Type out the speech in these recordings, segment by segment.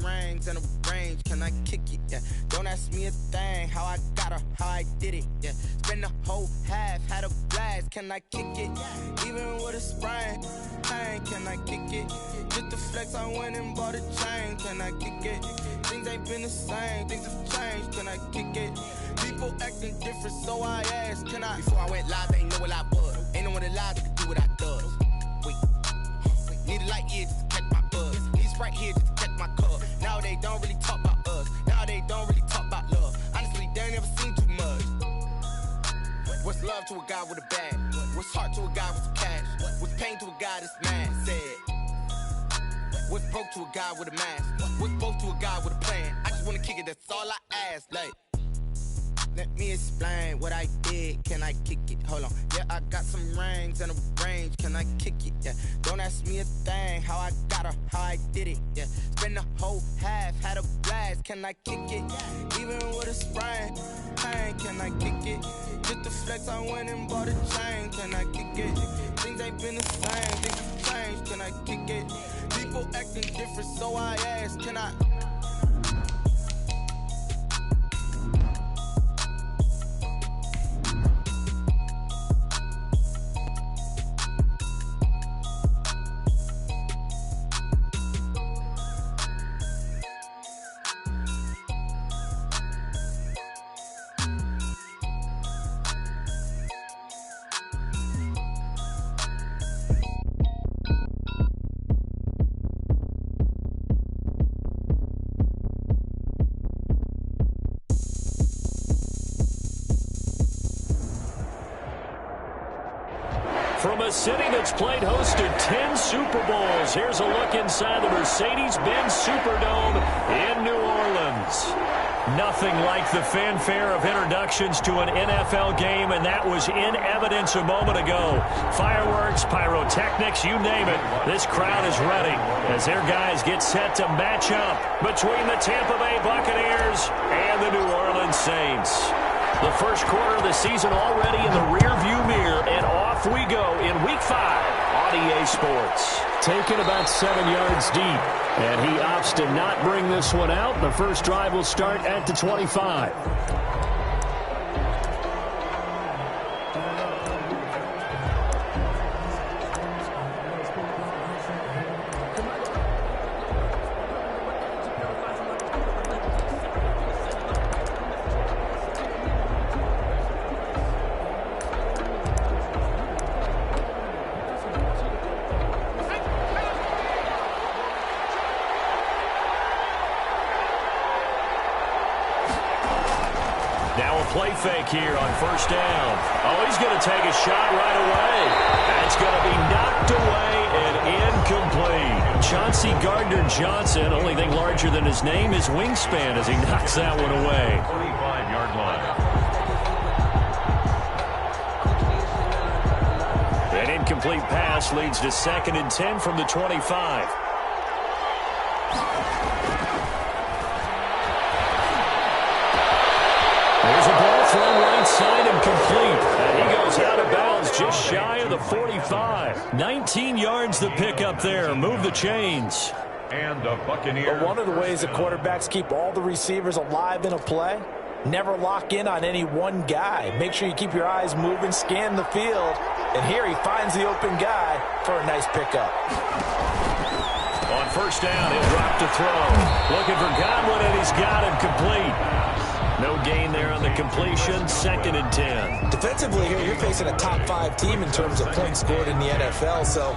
rings and a range, can I kick it? Yeah. Don't ask me a thing, how I got her, how I did it. Yeah. Spend the whole half, had a blast, can I kick it? Even with a sprain, pain, can I kick it? Just the flex, I went and bought a chain, can I kick it? Things ain't been the same, things have changed, can I kick it? People acting different, so I asked, can I? Before I went live, they ain't know what I was. Ain't no one alive that could do what I does. Wait, need a light year just to catch my buzz. Need Sprite here just to catch my cup. Now they don't really talk about us. Now they don't really talk about love. Honestly, they ain't never seen too much. What's love to a guy with a bag? What's heart to a guy with some cash? What's pain to a guy that's mad? Said. What's broke to a guy with a mask? What's both to a guy with a plan? I just wanna kick it, that's all I ask. Like, let me explain what I did. Can I kick it? Hold on. Yeah, I got some rings and a range. Can I kick it? Yeah. Don't ask me a thing. How I got her, how I did it. Yeah. Spend the whole half, had a blast. Can I kick it? Even with a sprain, pain. Can I kick it? Just the flex, I went and bought a chain. Can I kick it? Things ain't been the same. Things have changed. Can I kick it? People acting different, so I asked, can I? From a city that's played host to 10 Super Bowls, here's a look inside the Mercedes-Benz Superdome in New Orleans. Nothing like the fanfare of introductions to an NFL game, and that was in evidence a moment ago. Fireworks, pyrotechnics, you name it. This crowd is ready as their guys get set to match up between the Tampa Bay Buccaneers and the New Orleans Saints. The first quarter of the season already in the rearview mirror, and off we go in Week 5 on EA Sports. Taken about 7 yards deep, and he opts to not bring this one out. The first drive will start at the 25. Play fake here on first down. Oh, he's going to take a shot right away. That's going to be knocked away and incomplete. Chauncey Gardner-Johnson, only thing larger than his name is wingspan as he knocks that one away. 45-yard line. An incomplete pass leads to 2nd and 10 from the 25. There's a ball thrown right side and complete. And he goes out of bounds just shy of the 45. 19 yards the pick up there. Move the chains. And the Buccaneers. But one of the ways the quarterbacks keep all the receivers alive in a play, never lock in on any one guy. Make sure you keep your eyes moving, scan the field. And here he finds the open guy for a nice pickup. On first down, he'll drop to throw. Looking for Godwin, and he's got him complete. No gain there on the completion, 2nd and 10. Defensively here, you're facing a top 5 team in terms of points scored in the NFL. So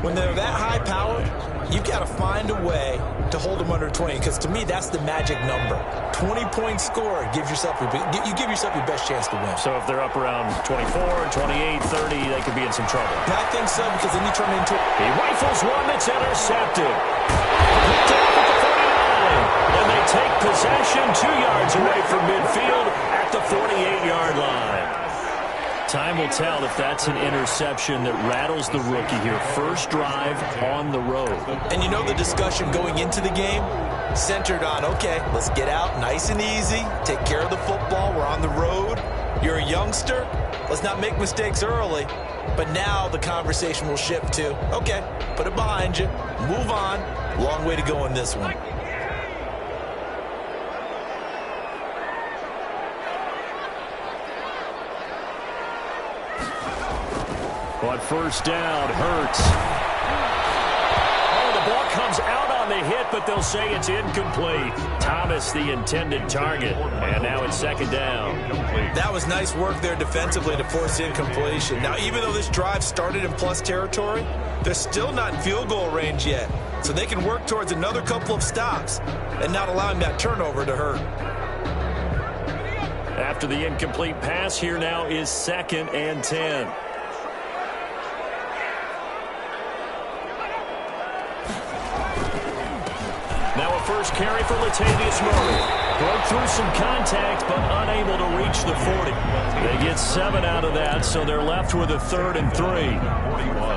when they're that high powered, you've got to find a way to hold them under 20. Because to me, that's the magic number. 20 points scored gives yourself you give yourself your best chance to win. So if they're up around 24, 28, 30, they could be in some trouble. And I think so, because then you turn into... He rifles one that's intercepted. Picked off at the 49. And they take possession 2 yards away from midfield at the 48-yard line. Time will tell if that's an interception that rattles the rookie here. First drive on the road. And you know the discussion going into the game centered on, okay, let's get out nice and easy, take care of the football, we're on the road. You're a youngster, let's not make mistakes early. But now the conversation will shift to, okay, put it behind you, move on. Long way to go in this one. On first down, Hurts. Oh, the ball comes out on the hit, but they'll say it's incomplete. Thomas, the intended target, and now it's second down. That was nice work there defensively to force incompletion. Now, even though this drive started in plus territory, they're still not in field goal range yet. So they can work towards another couple of stops and not allowing that turnover to hurt. After the incomplete pass, here now is 2nd and 10. Now a first carry for Latavius Murray. Broke through some contact, but unable to reach the 40. They get 7 out of that, so they're left with a 3rd and 3.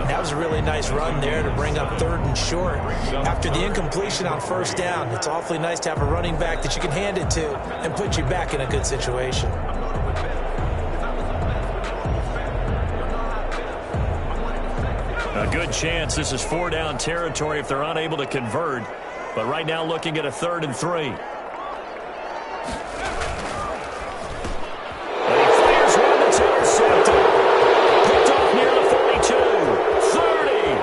That was a really nice run there to bring up 3rd and short. After the incompletion on first down, it's awfully nice to have a running back that you can hand it to and put you back in a good situation. A good chance this is 4-down territory if they're unable to convert. But right now looking at a 3rd and 3. And he fires one that's intercepted. Picked off near the 42. 30.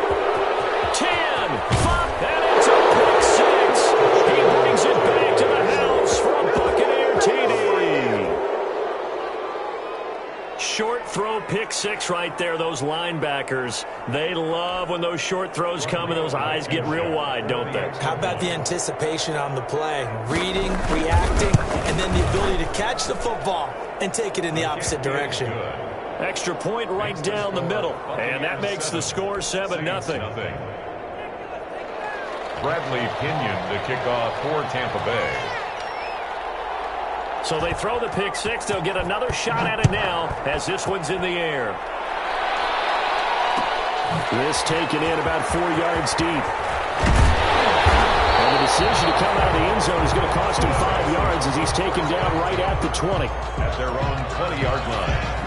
10. 5. And it's a pick 6. He brings it back to the house for a Buccaneer TD. Short throw pick 6 right there. Those linebackers, they love when those short throws come and those eyes get real wide, don't they? How about the anticipation on the play? Reading, reacting, and then the ability to catch the football and take it in the opposite direction. Extra point right down the middle, and that makes the score 7-0. Bradley Pinion to kick off for Tampa Bay. So they throw the pick 6. They'll get another shot at it now as this one's in the air. This taken in about 4 yards deep. And the decision to come out of the end zone is going to cost him 5 yards as he's taken down right at the 20. At their own 20-yard line.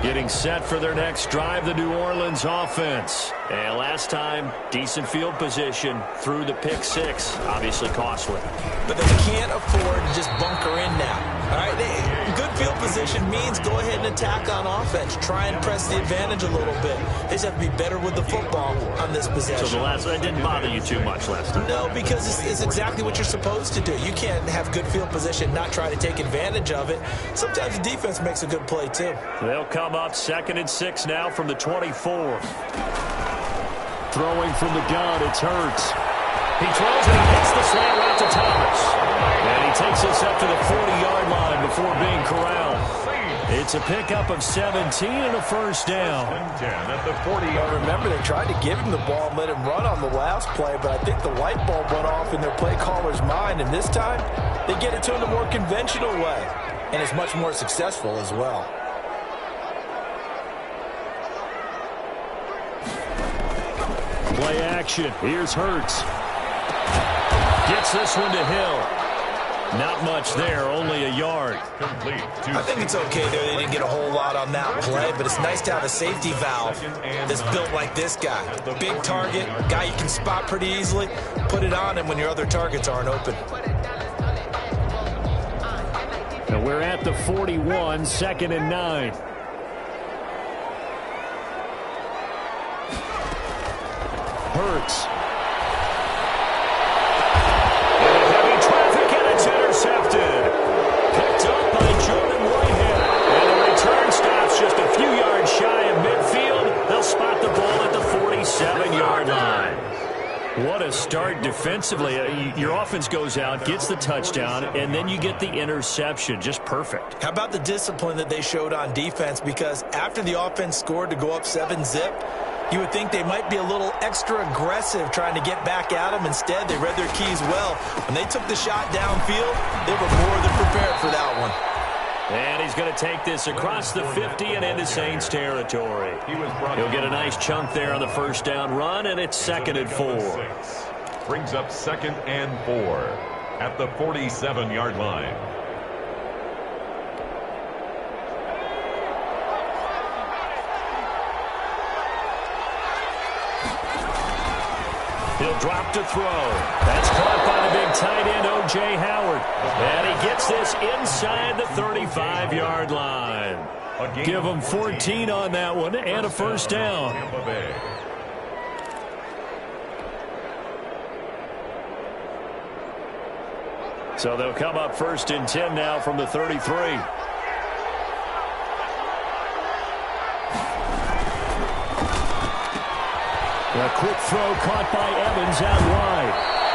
Getting set for their next drive, the New Orleans offense. And last time, decent field position through the pick 6. Obviously costly. But they can't afford to just bunker in now. All right, good field position means go ahead and attack on offense. Try and press the advantage a little bit. They just have to be better with the football on this possession. So that didn't bother you too much last time? No, because it's exactly what you're supposed to do. You can't have good field position, not try to take advantage of it. Sometimes the defense makes a good play, too. They'll come up 2nd and 6 now from the 24. Throwing from the gun, it's Hurts. He throws and he hits the slant route to Thomas. And he takes us up to the 40-yard line before being corralled. It's a pickup of 17 and a first down. At the 40-yard. Remember, they tried to give him the ball and let him run on the last play, but I think the light bulb went off in their play caller's mind, and this time they get it to him the more conventional way, and it's much more successful as well. Play action. Here's Hurts. Gets this one to Hill. Not much there, only a yard. Complete. I think it's okay there. They didn't get a whole lot on that play, but it's nice to have a safety valve that's built like this guy. Big target, guy you can spot pretty easily. Put it on him when your other targets aren't open. And we're at the 41, 2nd and 9. Hurts. Into heavy traffic, and it's intercepted. Picked up by Jordan Whitehead. And the return stops just a few yards shy of midfield. They'll spot the ball at the 47-yard line. What a start defensively. Your offense goes out, gets the touchdown, and then you get the interception. Just perfect. How about the discipline that they showed on defense? Because after the offense scored to go up 7-zip, you would think they might be a little extra aggressive trying to get back at them. Instead, they read their keys well. When they took the shot downfield, they were more than prepared for that one. And he's going to take this across the 50 and into Saints territory. He'll get a nice chunk there on the first down run, and it's 2nd and 4. Brings up 2nd and 4 at the 47-yard line. He'll drop to throw. That's caught by the big tight end, O.J. Howard. And he gets this inside the 35-yard line. Give him 14 on that one and a first down. So they'll come up 1st and 10 now from the 33. A quick throw caught by Evans out wide.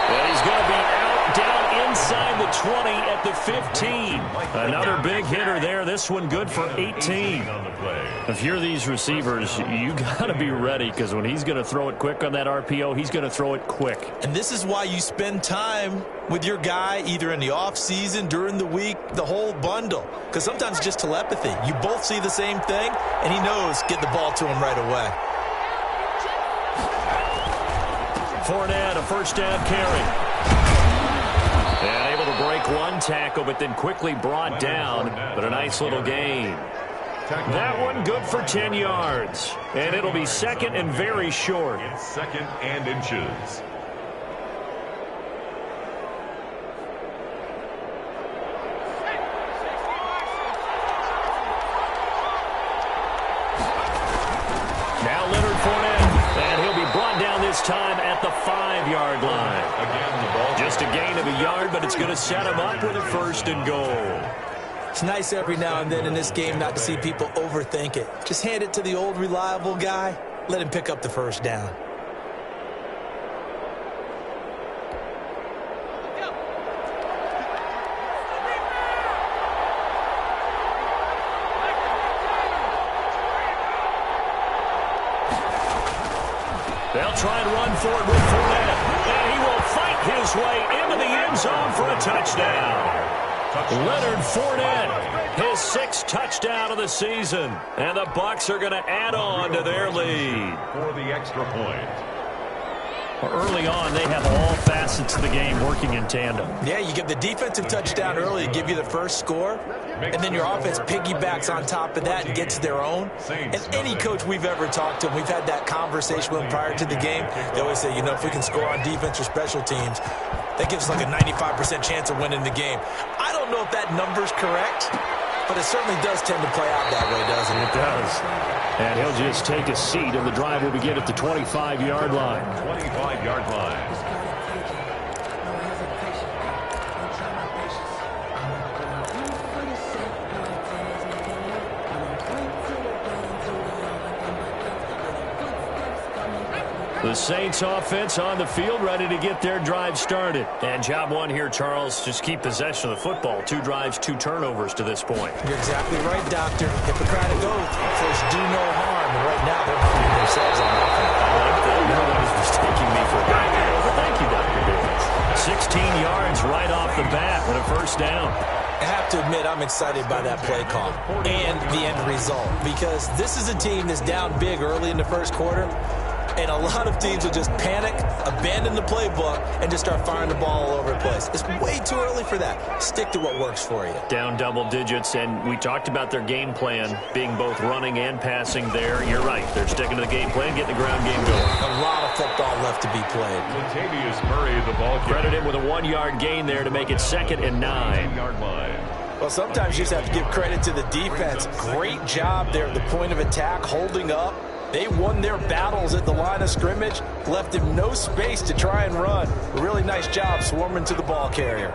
And he's going to be out down inside the 20 at the 15. Another big hitter there. This one good for 18. If you're these receivers, you got to be ready because when he's going to throw it quick on that RPO, he's going to throw it quick. And this is why you spend time with your guy either in the offseason, during the week, the whole bundle. Because sometimes it's just telepathy. You both see the same thing, and he knows get the ball to him right away. Fournette, a first down carry. And able to break one tackle, but then quickly brought down. But a nice little gain. That one good for 10 yards. And it'll be 2nd and very short. It's 2nd and inches. Now Leonard Fournette. And he'll be brought down this time at the 5-yard line. Again, the ball. Just a gain of a yard, but it's going to set him up with a 1st and goal. It's nice every now and then in this game not to see people overthink it. Just hand it to the old reliable guy. Let him pick up the first down. They'll try and run for it with Fournette. And he will fight his way into the end zone for a touchdown. Leonard Fournette, his 6th touchdown of the season. And the Bucs are going to add on to their lead. For the extra point. Early on, they have all facets of the game working in tandem. Yeah, you get the defensive touchdown early to give you the first score, and then your offense piggybacks on top of that and gets their own. And any coach we've ever talked to, we've had that conversation with them prior to the game, they always say, you know, if we can score on defense or special teams, that gives us like a 95% chance of winning the game. I don't know if that number's correct, but it certainly does tend to play out that way, doesn't it? It does. And he'll just take a seat, and the drive will begin at the 25-yard line. 25-yard line. The Saints offense on the field, ready to get their drive started. And job one here, Charles, just keep possession of the football. 2 drives, 2 turnovers to this point. You're exactly right, Doctor. Hippocratic oath. First, do no harm. And right now, they're harming themselves on offense. I like that. Everybody's mistaking me for a guy here. But thank you, Dr. Davis. 16 yards right off the bat and a first down. I have to admit, I'm excited by that play call and the end result, because this is a team that's down big early in the first quarter. And a lot of teams will just panic, abandon the playbook, and just start firing the ball all over the place. It's way too early for that. Stick to what works for you. Down double digits, and we talked about their game plan being both running and passing there. You're right. They're sticking to the game plan, getting the ground game going. A lot of football left to be played. Latavius Murray, the ball carrier. Credit him with a 1-yard gain there to make it 2nd and 9. Yard line. Well, sometimes you just have to give credit to the defense. Great job there at the point of attack, holding up. They won their battles at the line of scrimmage, left him no space to try and run. A really nice job swarming to the ball carrier.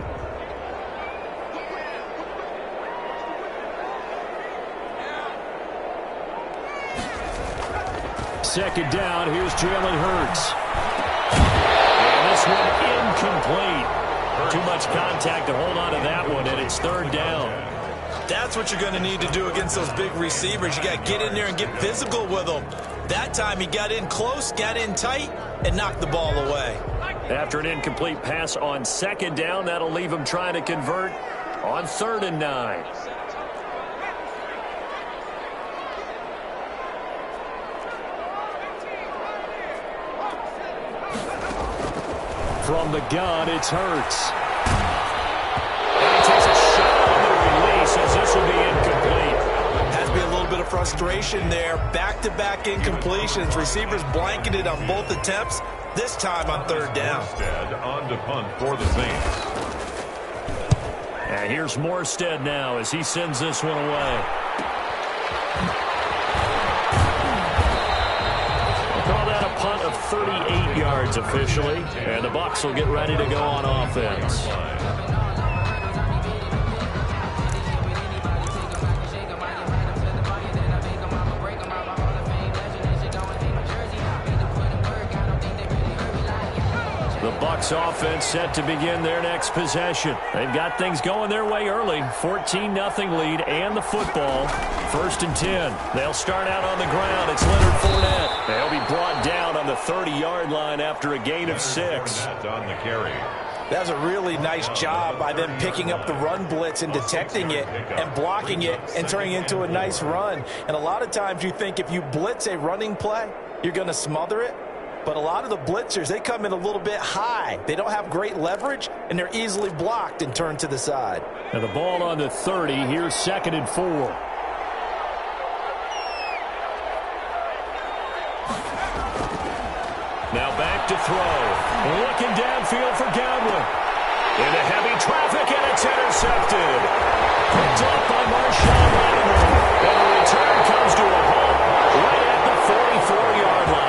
Second down, here's Jalen Hurts. And this one incomplete. Too much contact to hold on to that one, and it's 3rd down. That's what you're going to need to do against those big receivers. You got to get in there and get physical with them. That time he got in close, got in tight, and knocked the ball away. After an incomplete pass on 2nd down, that'll leave him trying to convert on 3rd and 9. From the gun, it's Hurts. And he takes a shot on the release as this will be incomplete. Has to be a little bit of frustration there. Back-to-back incompletions. Receivers blanketed on both attempts. this time on third down. Instead, on to punt for the Saints. And here's Morstead now as he sends this one away. We'll call that a punt of 38 yards officially. And the Bucs will get ready to go on offense. Bucs offense set to begin their next possession. They've got things going their way early. 14-0 lead and the football. 1st and 10. They'll start out on the ground. It's Leonard Fournette. They'll be brought down on the 30-yard line after a gain of 6. On the carry. That was a really nice job by them picking up the run blitz and detecting it and blocking it and turning it into a nice run. And a lot of times you think if you blitz a running play, you're going to smother it. But a lot of the blitzers, they come in a little bit high. They don't have great leverage, and they're easily blocked and turned to the side. And the ball on the 30. Here's 2nd and 4. Now back to throw. Looking downfield for Godwin. Into heavy traffic, and it's intercepted. Picked up by Marshawn Lattimore. And the return comes to a halt right at the 44-yard line.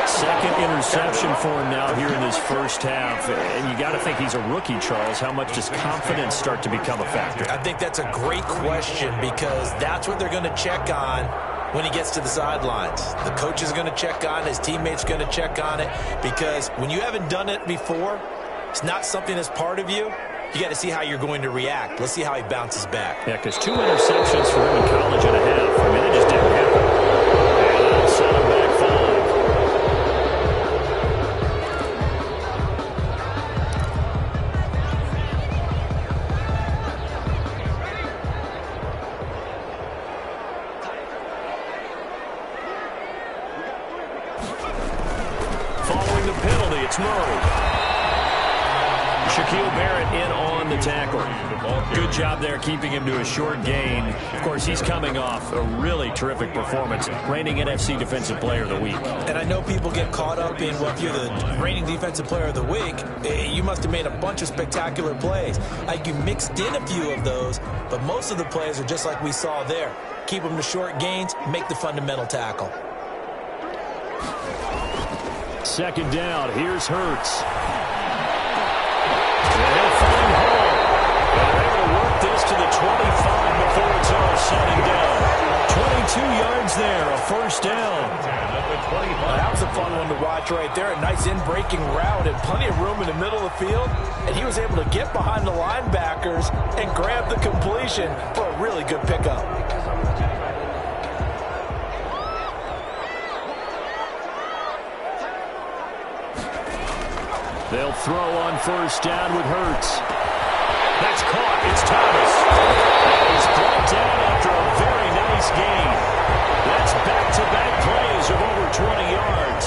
Second interception for him now here in this first half. And you got to think he's a rookie, Charles. How much does confidence start to become a factor? I think that's a great question because that's what they're going to check on when he gets to the sidelines. The coach is going to check on it. His teammates going to check on it because when you haven't done it before, it's not something that's part of you. You got to see how you're going to react. Let's see how he bounces back. Yeah, because 2 interceptions for him in college and a half. I mean, it just didn't happen. And that'll set him back 5. Following the penalty, it's Murray. Shaquille Barrett in on the tackle. Good job there keeping him to a short gain. Of course, he's coming off a really terrific performance, reigning NFC Defensive Player of the Week. And I know people get caught up in, well, if you're the reigning Defensive Player of the Week, you must have made a bunch of spectacular plays. Like you mixed in a few of those, but most of the plays are just like we saw there. Keep them to short gains, make the fundamental tackle. 2nd down. Here's Hurts. And he'll find Hall. And they're able to work this to the 25 before it's all said and done. 22 yards there, a 1st down. That was a fun one to watch right there. A nice in-breaking route and plenty of room in the middle of the field. And he was able to get behind the linebackers and grab the completion for a really good pickup. They'll throw on 1st down with Hurts. That's caught. It's Thomas. And he's brought down after a very nice gain. That's back-to-back plays of over 20 yards.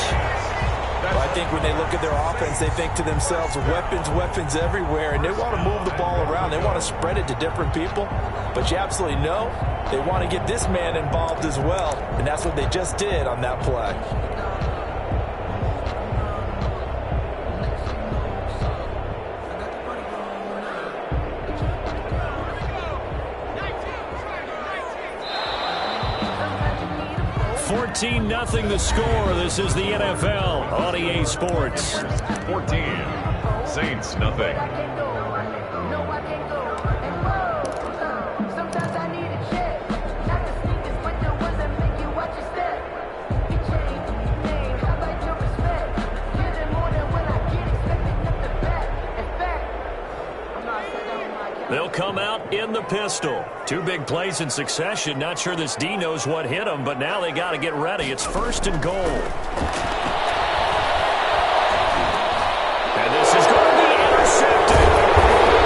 Well, I think when they look at their offense, they think to themselves, weapons everywhere, and they want to move the ball around. They want to spread it to different people. But you absolutely know they want to get this man involved as well, and that's what they just did on that play. Nothing the score. This is the NFL on EA Sports. 14. Saints nothing. They'll come out in the pistol. 2 big plays in succession. Not sure this D knows what hit him, but now they got to get ready. It's 1st and goal. And this is going to be intercepted.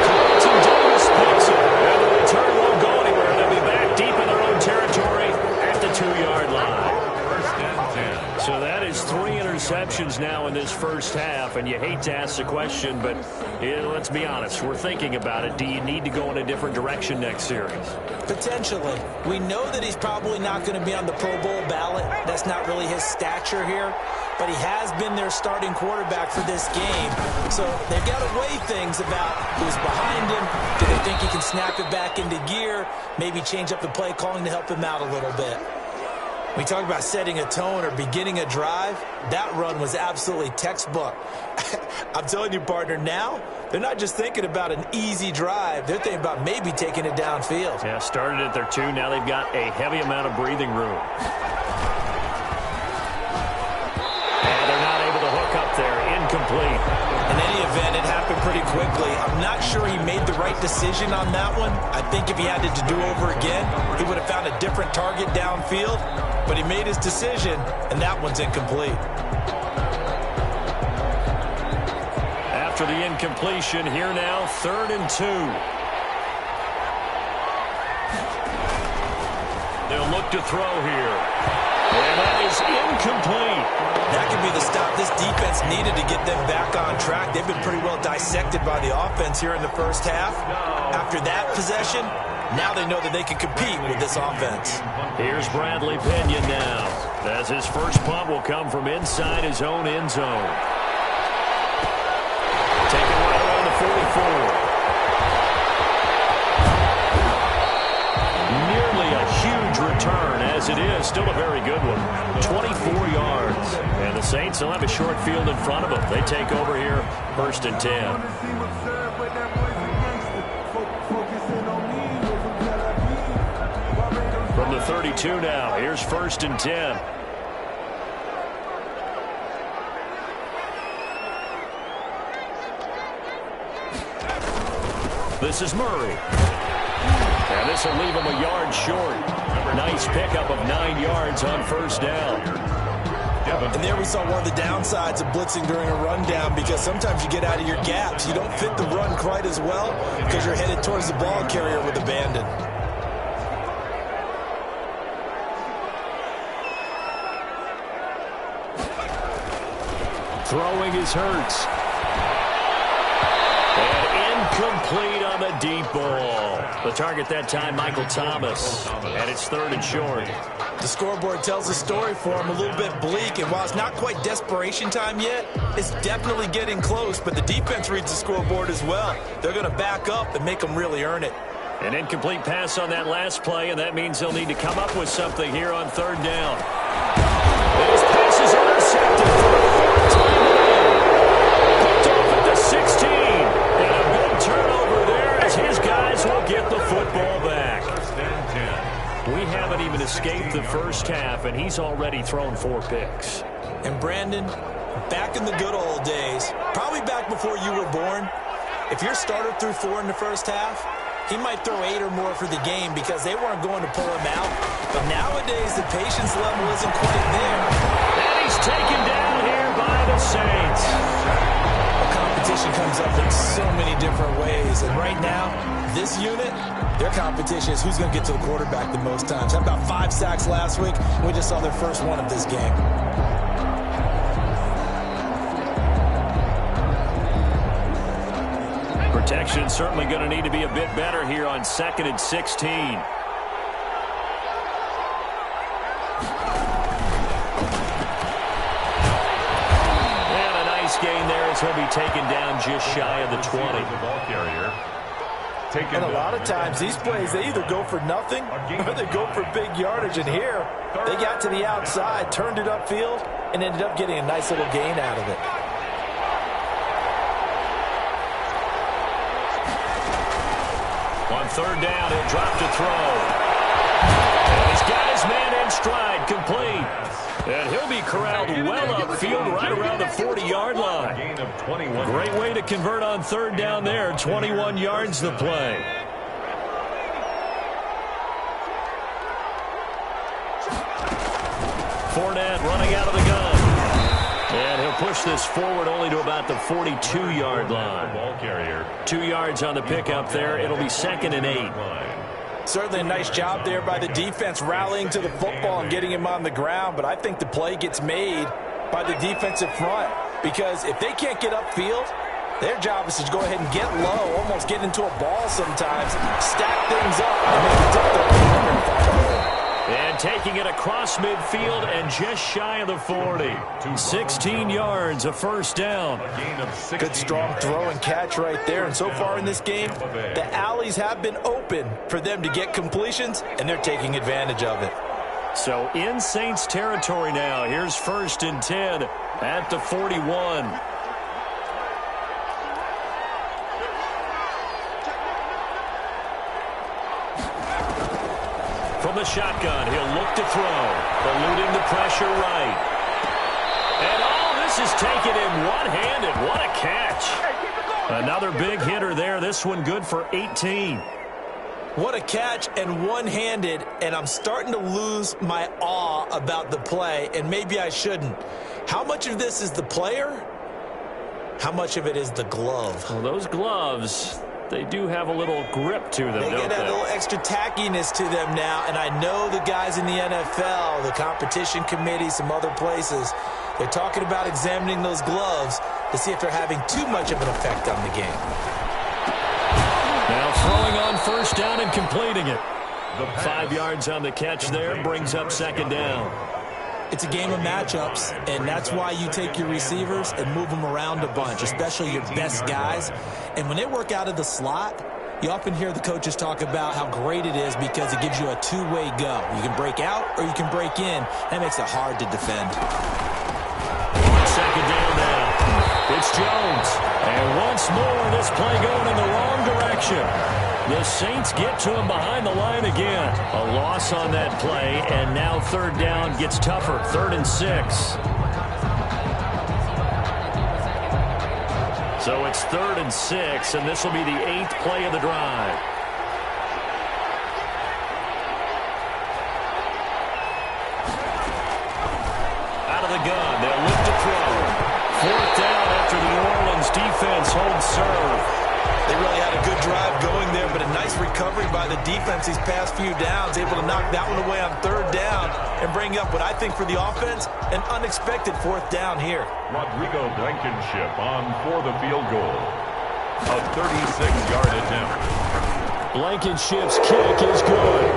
Clinton Davis picks it. And the return won't go anywhere. They'll be back deep in their own territory at the 2-yard line. 1st and 10. So that is 3 interceptions now in this first half, and you hate to ask the question, but let's be honest, we're thinking about it. Do you need to go in a different direction next series? Potentially. We know that he's probably not going to be on the Pro Bowl ballot. That's not really his stature here. but he has been their starting quarterback for this game. So they've got to weigh things about who's behind him. Do they think he can snap it back into gear? Maybe change up the play calling to help him out a little bit. We talk about setting a tone or beginning a drive. That run was absolutely textbook. I'm telling you, partner, now they're not just thinking about an easy drive. They're thinking about maybe taking it downfield. Yeah, started at their 2. Now they've got a heavy amount of breathing room. And they're not able to hook up there. Incomplete. In any event, it happened pretty quickly. I'm not sure he made the right decision on that one. I think if he had it to do over again, he would have found a different target downfield. But he made his decision, and that one's incomplete. After the incompletion, here now, 3rd and 2. They'll look to throw here. And that is incomplete. That could be the stop this defense needed to get them back on track. They've been pretty well dissected by the offense here in the first half. After that possession, now they know that they can compete with this offense. Here's Bradley Pinion now, as his first punt will come from inside his own end zone. Taken right around the 44. Nearly a huge return, as it is. Still a very good one. 24 yards. And the Saints will have a short field in front of them. They take over here, 1st and 10. From the 32 now, here's 1st and 10. This is Murray. And this will leave him a yard short. Nice pickup of 9 yards on 1st down. And there we saw one of the downsides of blitzing during a rundown, because sometimes you get out of your gaps. You don't fit the run quite as well because you're headed towards the ball carrier with abandon. Throwing is Hurts. And incomplete on the deep ball. The target that time, Michael Thomas. And it's 3rd and short. The scoreboard tells a story for him, a little bit bleak. And while it's not quite desperation time yet, it's definitely getting close. But the defense reads the scoreboard as well. They're going to back up and make them really earn it. An incomplete pass on that last play, and that means they'll need to come up with something here on 3rd down. And his pass is intercepted for a 4th time. Picked off at the 16. And a big turnover there as his guys will get the football back. We haven't even escaped the first half, and he's already thrown 4 picks. And Brandon, back in the good old days, probably back before you were born, if your starter threw 4 in the first half, he might throw 8 or more for the game because they weren't going to pull him out. But nowadays, the patience level isn't quite there. And he's taken down here by the Saints. Competition comes up in so many different ways. And right now, this unit, their competition is who's going to get to the quarterback the most times. How about 5 sacks last week? We just saw their first one of this game. Protection certainly going to need to be a bit better here on 2nd and 16. And a nice gain there as he'll be taken down just shy of the 20. The ball carrier. And a lot of times, these plays, they either go for nothing or they go for big yardage. And here, they got to the outside, turned it upfield, and ended up getting a nice little gain out of it. On 3rd down, he'll drop to throw. And he's got his man in stride, complete. And he'll be corralled well upfield right around the 40-yard line. Great way to convert on 3rd down there. 21 yards the play. Fournette running out of the gun. And he'll push this forward only to about the 42-yard line. Ball carrier. 2 yards on the pickup there. It'll be 2nd and 8. Certainly a nice job there by the defense rallying to the football and getting him on the ground. But I think the play gets made by the defensive front. Because if they can't get upfield, their job is to go ahead and get low, almost get into a ball sometimes, stack things up, and make it tough to And taking it across midfield and just shy of the 40. 16 yards, a first down. Good strong throw and catch right there. And so far in this game, the alleys have been open for them to get completions, and they're taking advantage of it. So in Saints territory now. Here's 1st and 10 at the 41. From the shotgun, he'll look to throw. Eluding the pressure right. And this is taken in one-handed. What a catch. Another big hitter there. This one good for 18. What a catch and one-handed, and I'm starting to lose my awe about the play, and maybe I shouldn't. How much of this is the player? How much of it is the glove? Well, those gloves, they do have a little grip to them, don't they? They get a little extra tackiness to them now, and I know the guys in the NFL, the competition committee, some other places, they're talking about examining those gloves to see if they're having too much of an effect on the game. Now throwing on 1st down and completing it. 5 yards on the catch there, brings up 2nd down. It's a game of matchups, and that's why you take your receivers and move them around a bunch, especially your best guys. And when they work out of the slot, you often hear the coaches talk about how great it is because it gives you a two-way go. You can break out or you can break in. That makes it hard to defend. 2nd down now. It's Jones. And once more, this play going in the wrong direction. The Saints get to him behind the line again. A loss on that play, and now 3rd down gets tougher. 3rd and 6. So it's 3rd and 6, and this will be the 8th play of the drive. Out of the gun, they'll look to throw. 4th down after the New Orleans defense holds serve. They really had a good drive going there, but a nice recovery by the defense these past few downs, able to knock that one away on 3rd down and bring up what I think for the offense, an unexpected 4th down here. Rodrigo Blankenship on for the field goal. A 36-yard attempt. Blankenship's kick is good.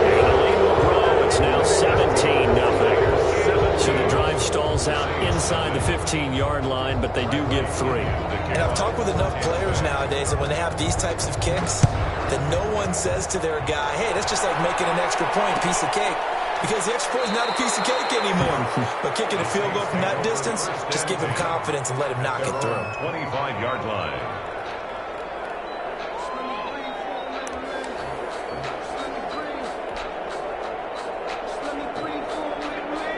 And the lead will grow. It's now 17-0. So the drive stalls out inside the 15-yard line, but they do get 3. And I've talked with enough players nowadays that when they have these types of kicks, that no one says to their guy, hey, that's just like making an extra point, piece of cake. Because the extra point is not a piece of cake anymore. But kicking a field goal from that distance, just give him confidence and let him knock it through. 25-yard line.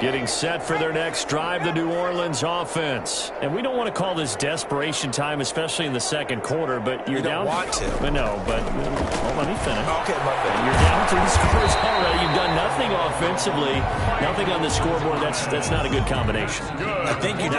Getting set for their next drive, the New Orleans offense. And we don't want to call this desperation time, especially in the 2nd quarter, but you're down. You don't want to. No, but let me finish. Okay, my bad. You're down 3 scores already. You've done nothing offensively, nothing on the scoreboard. That's not a good combination. I think you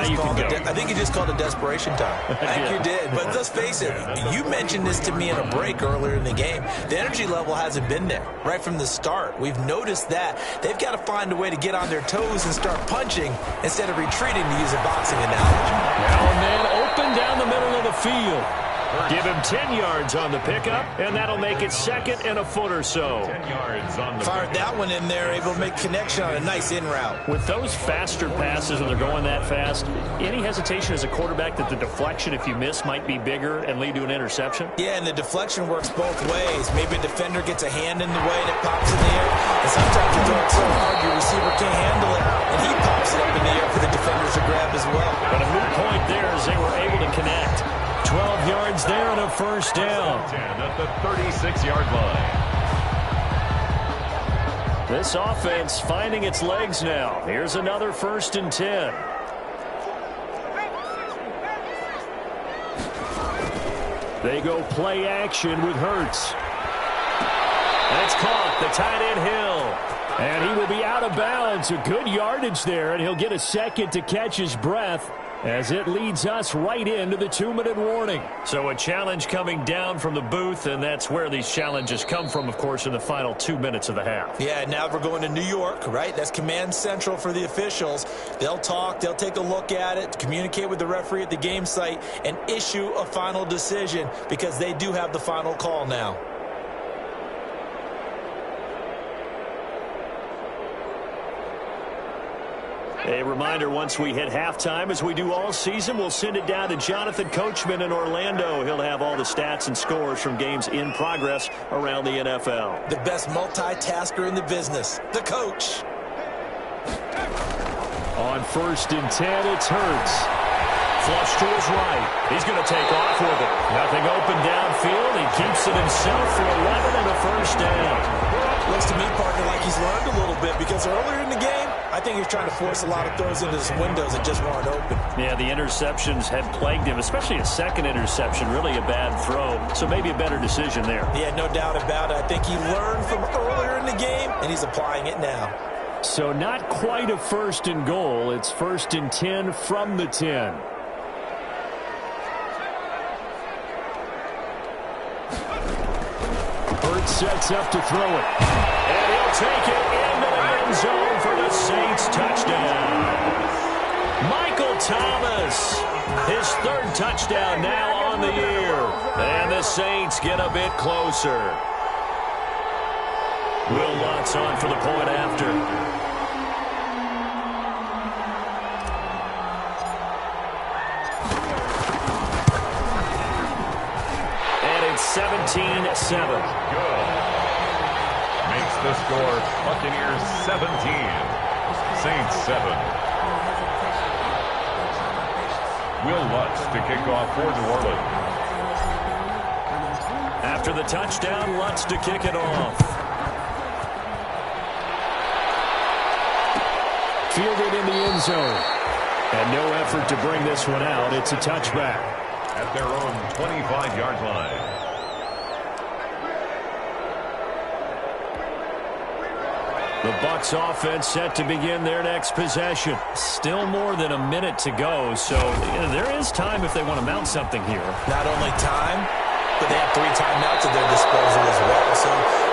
just called it desperation time. I think you did. But let's face it, you mentioned this to me in a break earlier in the game. The energy level hasn't been there right from the start. We've noticed that. They've got to find a way to get on their toes and start punching instead of retreating, to use a boxing analogy. Now a man open down the middle of the field. Give him 10 yards on the pickup, and that'll make it 2nd and a foot or so. 10 yards on the Fired that one in there, able to make connection on a nice in route. With those faster passes, when they're going that fast, any hesitation as a quarterback that the deflection, if you miss, might be bigger and lead to an interception? Yeah, and the deflection works both ways. Maybe a defender gets a hand in the way and it pops in the air, and sometimes you throw it so hard your receiver can't handle it, and he pops it up in the air for the defenders to grab as well. But a moot point there as they were able to connect. 12 yards there and a 1st down. 10 at the 36-yard line. This offense finding its legs now. Here's another 1st and 10. They go play action with Hurts. That's caught. The tight end Hill. And he will be out of bounds. A good yardage there, and he'll get a second to catch his breath as it leads us right into the 2-minute warning. So a challenge coming down from the booth, and that's where these challenges come from, of course, in the final 2 minutes of the half. Yeah, now we're going to New York, right? That's command central for the officials. They'll talk, they'll take a look at it, communicate with the referee at the game site, and issue a final decision because they do have the final call now. A reminder, once we hit halftime, as we do all season, we'll send it down to Jonathan Coachman in Orlando. He'll have all the stats and scores from games in progress around the NFL. The best multitasker in the business, the coach. On 1st and 10, it's Hurts. Flush to his right. He's going to take off with it. Nothing open downfield. He keeps it himself for 11 and a first down. Looks to me, partner, like he's learned a little bit because earlier in the game, I think he was trying to force a lot of throws into some windows that just weren't open. Yeah, the interceptions had plagued him, especially a second interception, really a bad throw. So maybe a better decision there. Yeah, no doubt about it. I think he learned from earlier in the game, and he's applying it now. So not quite a 1st and goal. It's 1st and 10 from the 10. Sets up to throw it. And he'll take it into the end zone for the Saints touchdown. Michael Thomas, his 3rd touchdown now on the year. And the Saints get a bit closer. Will Lutz on for the point after. And it's 17-7. Makes the score Buccaneers 17, Saints 7. Will Lutz to kick off for New Orleans. After the touchdown, Lutz to kick it off. Fielded in the end zone. And no effort to bring this one out. It's a touchback. At their own 25-yard line. The Bucs offense set to begin their next possession. Still more than a minute to go, so there is time if they want to mount something here. Not only time, but they have 3 timeouts at their disposal as well. So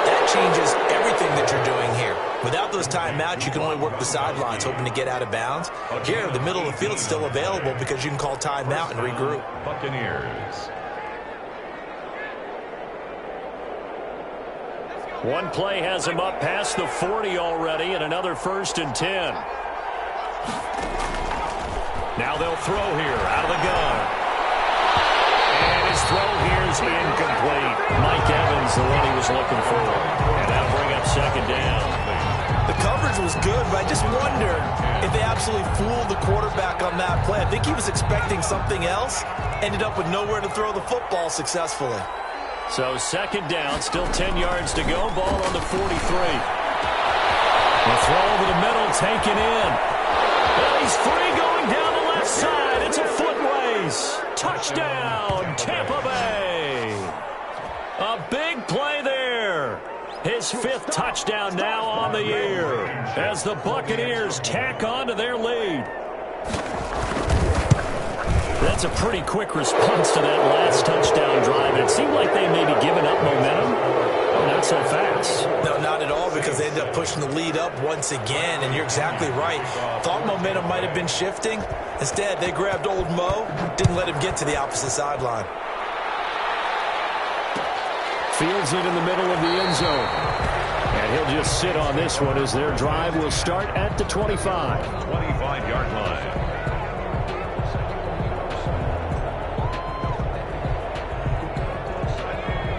that changes everything that you're doing here. Without those timeouts, you can only work the sidelines, hoping to get out of bounds. Here, the middle of the field is still available because you can call timeout and regroup. Buccaneers. One play has him up past the 40 already, and another 1st and 10. Now they'll throw here out of the gun. And his throw here is incomplete. Mike Evans, the one he was looking for. And that'll bring up 2nd down. The coverage was good, but I just wonder if they absolutely fooled the quarterback on that play. I think he was expecting something else, ended up with nowhere to throw the football successfully. So 2nd down, still 10 yards to go. Ball on the 43. The throw over the middle, taken in. And he's free going down the left side. It's a foot race. Touchdown, Tampa Bay. A big play there. His 5th touchdown now on the year as the Buccaneers tack on to their lead. That's a pretty quick response to that last touchdown drive. And it seemed like they may be giving up momentum. Not so fast. No, not at all, because they ended up pushing the lead up once again. And you're exactly right. Thought momentum might have been shifting. Instead, they grabbed old Mo, didn't let him get to the opposite sideline. Fields it in the middle of the end zone. And he'll just sit on this one as their drive will start at the 25. 25-yard line.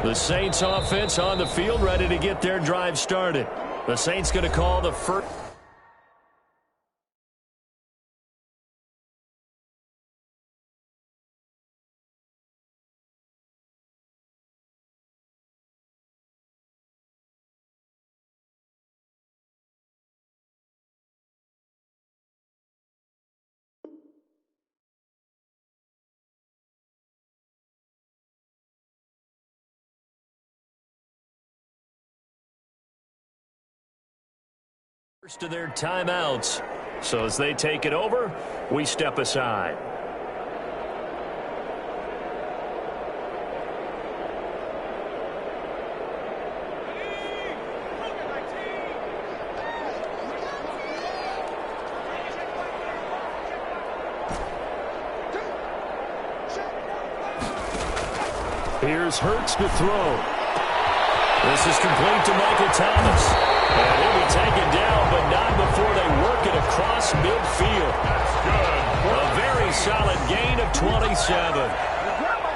The Saints offense on the field, ready to get their drive started. The Saints going to call the first. First of their timeouts. So as they take it over, we step aside. Here's Hurts to throw. This is complete to Michael Thomas. And he'll be taken down, but not before they work it across midfield. A very solid gain of 27.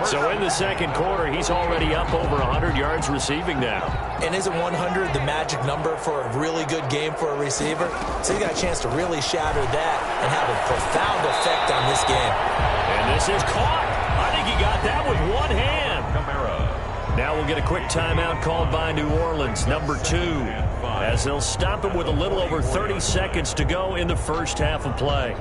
So in the second quarter, he's already up over 100 yards receiving now. And isn't 100 the magic number for a really good game for a receiver? So he got a chance to really shatter that and have a profound effect on this game. And this is caught. I think he got that with one hand. Now we'll get a quick timeout called by New Orleans, number 2, as they'll stop him with a little over 30 seconds to go in the first half of play.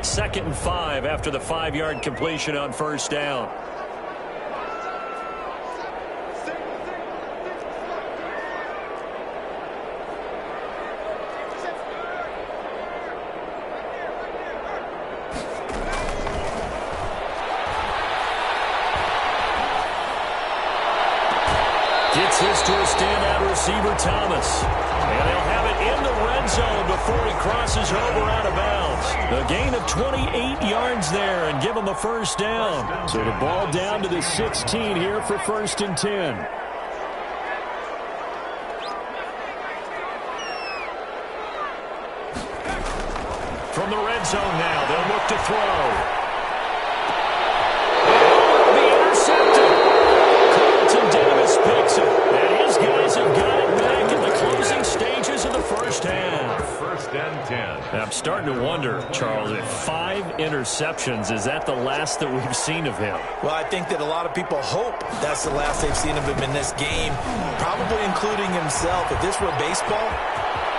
2nd and 5 after the 5-yard completion on first down. Gets this to a standout receiver, Thomas. And they'll have it in the red zone before he crosses over out of bounds. A gain of 28 yards there and give him a first down. So the ball down to the 16 here for 1st and 10. From the red zone now, they'll look to throw. Picks it, and his guys have got it back in the closing stages of the first half. 1st and 10. I'm starting to wonder, Charles, if 5 interceptions, is that the last that we've seen of him? Well, I think that a lot of people hope that's the last they've seen of him in this game, probably including himself. If this were baseball,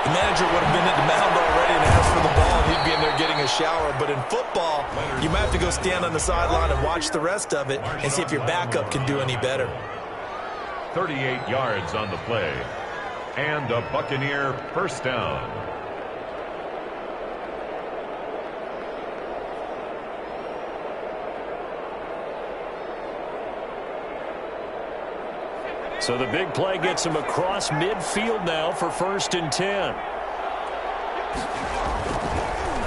the manager would have been at the mound already and asked for the ball, and he'd be in there getting a shower. But in football, you might have to go stand on the sideline and watch the rest of it and see if your backup can do any better. 38 yards on the play. And a Buccaneer first down. So the big play gets him across midfield now for 1st and 10.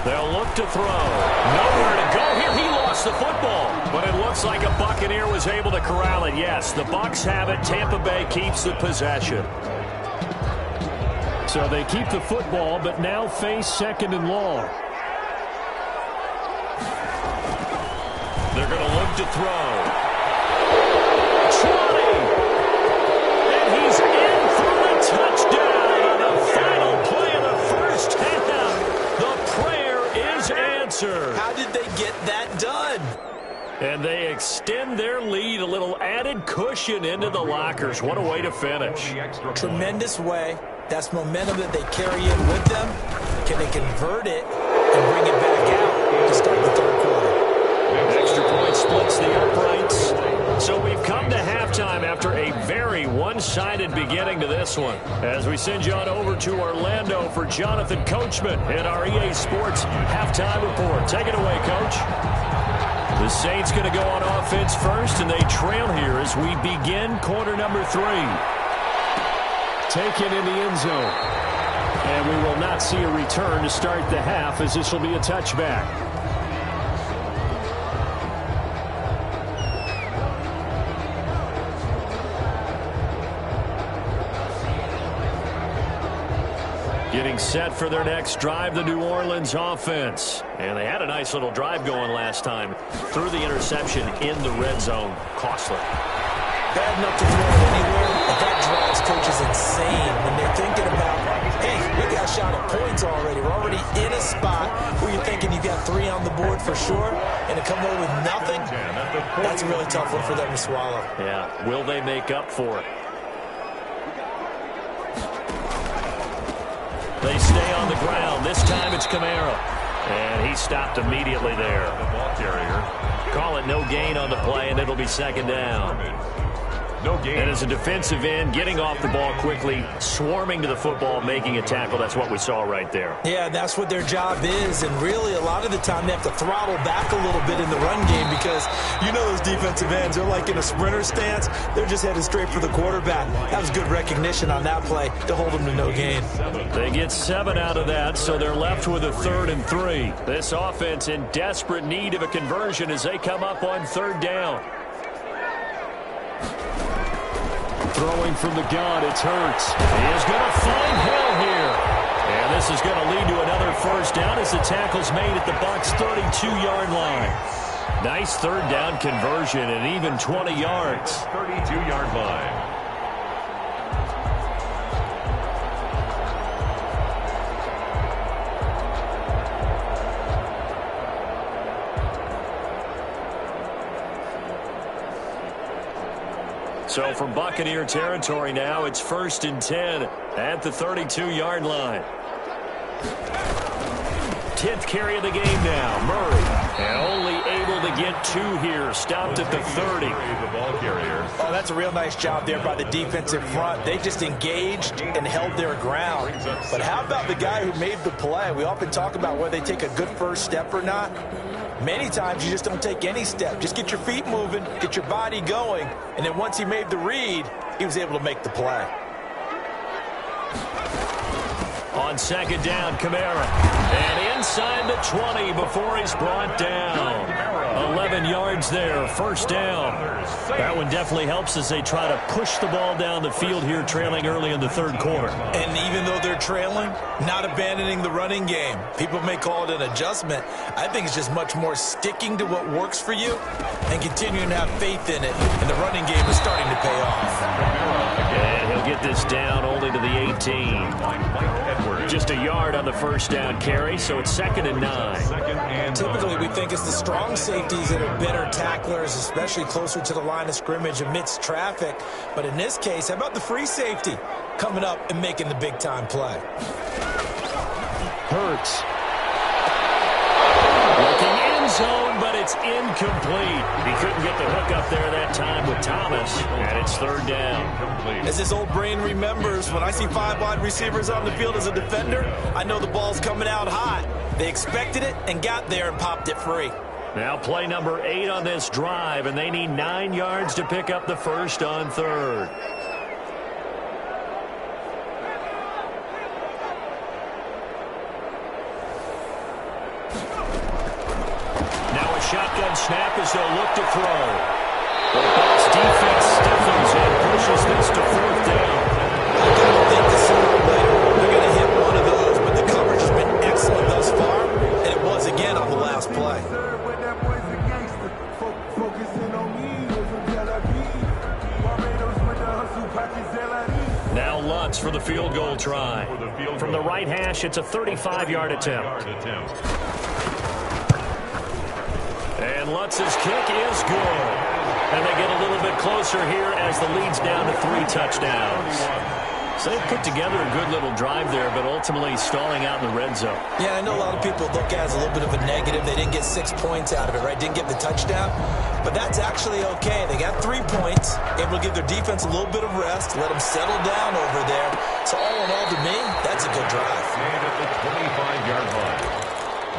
They'll look to throw. Nowhere to go here. He lost the football. But it looks like a Buccaneer was able to corral it. Yes, the Bucs have it. Tampa Bay keeps the possession. So they keep the football, but now face 2nd and long. They're going to look to throw. Trotting. And he's in for the touchdown on the final play of the first half. The prayer is answered. How did they get that done? And they extend their lead, a little added cushion into the lockers. What a way to finish. Tremendous way. That's momentum that they carry in with them. Can they convert it and bring it back out to start the 3rd quarter? Extra point splits the uprights. So we've come to halftime after a very one-sided beginning to this one. As we send you on over to Orlando for Jonathan Coachman in our EA Sports Halftime Report. Take it away, Coach. The Saints going to go on offense first, and they trail here as we begin quarter number 3. Taken in the end zone. And we will not see a return to start the half, as this will be a touchback. Getting set for their next drive, the New Orleans offense. And they had a nice little drive going last time. Threw the interception in the red zone. Costly. Bad enough to throw it anywhere, but that drives coaches insane when they're thinking about, hey, we got a shot at points already. We're already in a spot where you're thinking you got 3 on the board for sure, and to come away with nothing, that's a really tough one for them to swallow. Yeah, will they make up for it? They stay on the ground. This time it's Kamara. And he stopped immediately there. The ball carrier. Call it no gain on the play, and it'll be 2nd down. No gain. And as a defensive end, getting off the ball quickly, swarming to the football, making a tackle. That's what we saw right there. Yeah, that's what their job is. And really, a lot of the time, they have to throttle back a little bit in the run game because you know those defensive ends, they're like in a sprinter stance. They're just headed straight for the quarterback. That was good recognition on that play to hold them to no gain. They get 7 out of that, so they're left with a 3rd and 3. This offense in desperate need of a conversion as they come up on 3rd down. Throwing from the gun, it's Hurts. He is going to find Hill here. And this is going to lead to another first down as the tackle's made at the Bucs' 32-yard line. Nice third down conversion and even 20 yards. 32-yard line. So from Buccaneer territory now, it's 1st and 10 at the 32-yard line. 10th carry of the game now. Murray, and only able to get 2 here. Stopped at the 30. The ball carrier. Oh, that's a real nice job there by the defensive front. They just engaged and held their ground. But how about the guy who made the play? We often talk about whether they take a good first step or not. Many times you just don't take any step. Just get your feet moving, get your body going, and then once he made the read, he was able to make the play. On 2nd down, Kamara. And inside the 20 before he's brought down. 11 yards there, 1st down. That one definitely helps as they try to push the ball down the field here, trailing early in the 3rd quarter. And even though they're trailing, not abandoning the running game. People may call it an adjustment. I think it's just much more sticking to what works for you and continuing to have faith in it. And the running game is starting to pay off. And he'll get this down only to the 18. Just a yard on the 1st down carry, so it's 2nd and 9. Typically, we think it's the strong safeties that are better tacklers, especially closer to the line of scrimmage amidst traffic. But in this case, how about the free safety coming up and making the big-time play? Hurts. Looking end zone, but it's incomplete. He couldn't get the hook up there that time with Thomas, and it's 3rd down. As his old brain remembers, when I see 5 wide receivers on the field as a defender, I know the ball's coming out hot. They expected it and got there and popped it free. Now play number 8 on this drive, and they need 9 yards to pick up the first on 3rd. Now a shotgun snap as they'll look to throw. The Bucs defense stiffens and pushes this to 4th down. I don't think the sooner or later they're going to hit one of those, but the coverage has been excellent thus far, and it was again on the last play. Now Lutz for the field goal try. From the right hash, it's a 35-yard attempt. And Lutz's kick is good. And they get a little bit closer here as the lead's down to 3 touchdowns. So they put together a good little drive there, but ultimately stalling out in the red zone. Yeah, I know a lot of people look at it as a little bit of a negative. They didn't get 6 points out of it, right? Didn't get the touchdown. But that's actually okay. They got 3 points, able to give their defense a little bit of rest, let them settle down over there. So all in all, to me, that's a good drive. Made at the 25-yard line.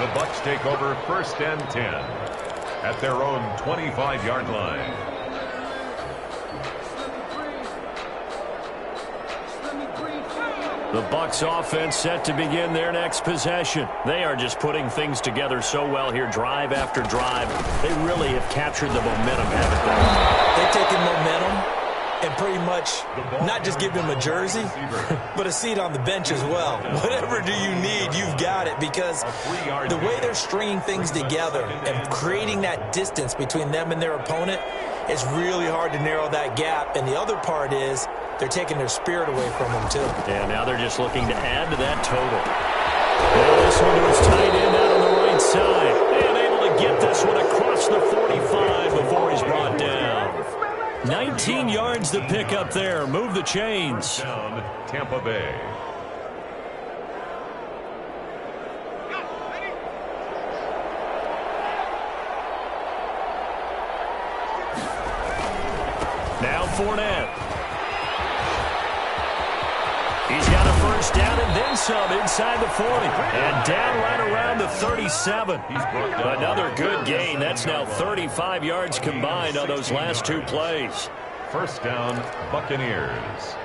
The Bucs take over 1st and 10 at their own 25-yard line. The Bucs offense set to begin their next possession. They are just putting things together so well here, drive after drive. They really have captured the momentum, haven't they? They've taken momentum and pretty much not just give them a jersey, but a seat on the bench as well. Whatever do you need, you've got it, because the way they're stringing things together and creating that distance between them and their opponent, it's really hard to narrow that gap. And the other part is they're taking their spirit away from them, too. Yeah, now they're just looking to add to that total. And this one to his tight end out on the right side. And able to get this one across the 45 before he's brought down. 19 yards to pick up there. Move the chains. Down, Tampa Bay. Now Fournette. He's got a first down and then some inside the 40. And down right around the 37. Another good gain. That's now 35 yards combined on those last 2 plays. First down, Buccaneers.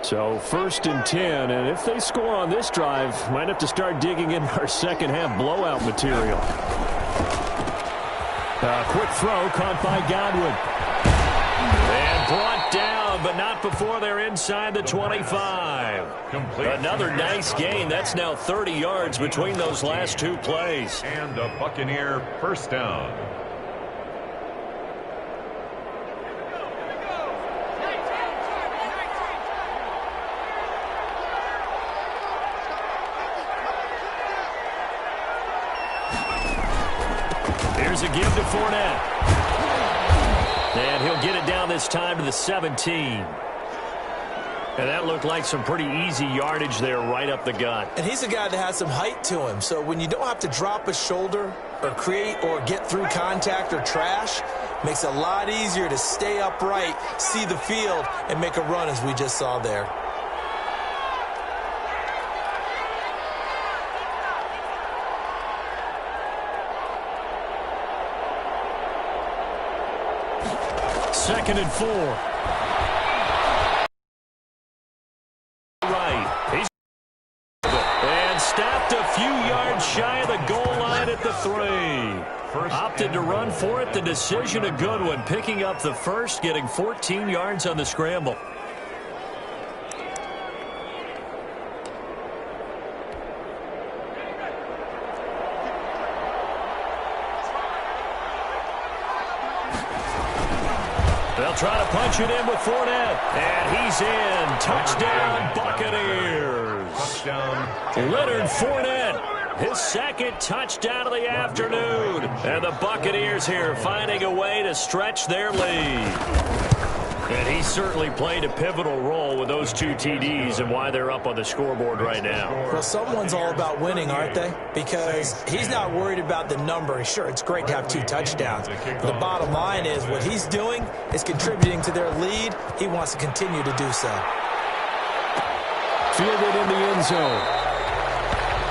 So 1st and 10, and if they score on this drive, might have to start digging in our second half blowout material. Quick throw caught by Godwin. Brought down, but not before they're inside the 25. Another nice gain. That's now 30 yards between those last two plays. And a Buccaneer first down. Here's a give to Fournette. And he'll get it down this time to the 17. And that looked like some pretty easy yardage there right up the gut. And he's a guy that has some height to him. So when you don't have to drop a shoulder or create or get through contact or trash, makes it a lot easier to stay upright, see the field, and make a run as we just saw there. Second and 4. Right. He's and stopped a few yards shy of the goal line at the 3. Opted to run for it. The decision a good one. Picking up the first, getting 14 yards on the scramble. They'll try to punch it in with Fournette. And he's in. Touchdown, Buccaneers. Touchdown. Leonard Fournette, his second touchdown of the afternoon. And the Buccaneers here finding a way to stretch their lead. And he certainly played a pivotal role with those two TDs and why they're up on the scoreboard right now. Well, someone's all about winning, aren't they? Because he's not worried about the number. Sure, it's great to have 2 touchdowns. The bottom line is what he's doing is contributing to their lead. He wants to continue to do so. Fielded in the end zone.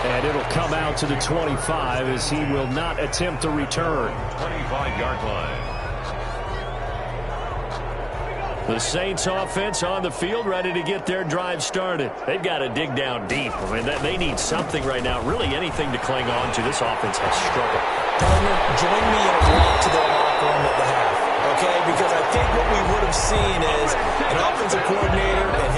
And it'll come out to the 25 as he will not attempt a return. 25-yard line. The Saints offense on the field, ready to get their drive started. They've got to dig down deep. I mean, they need something right now, really anything to cling on to. This offense has struggled. Partner, join me in a walk to their locker room at the half, okay? Because I think what we would have seen is an offensive coordinator and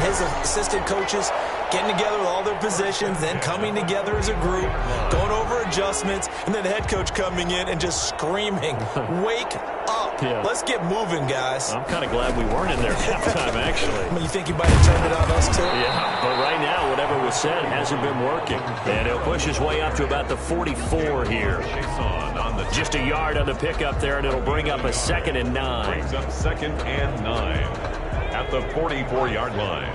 his assistant coaches getting together with all their positions, then coming together as a group, going over adjustments, and then the head coach coming in and just screaming, wake up. Yeah. Let's get moving, guys. I'm kind of glad we weren't in there at halftime, actually. I mean, you think he might have turned it on us, too? Yeah, but right now, whatever was said hasn't been working. And he'll push his way up to about the 44 here. Just a yard on the pickup there, and it'll bring up a 2nd and 9. Brings up 2nd and 9 at the 44-yard line.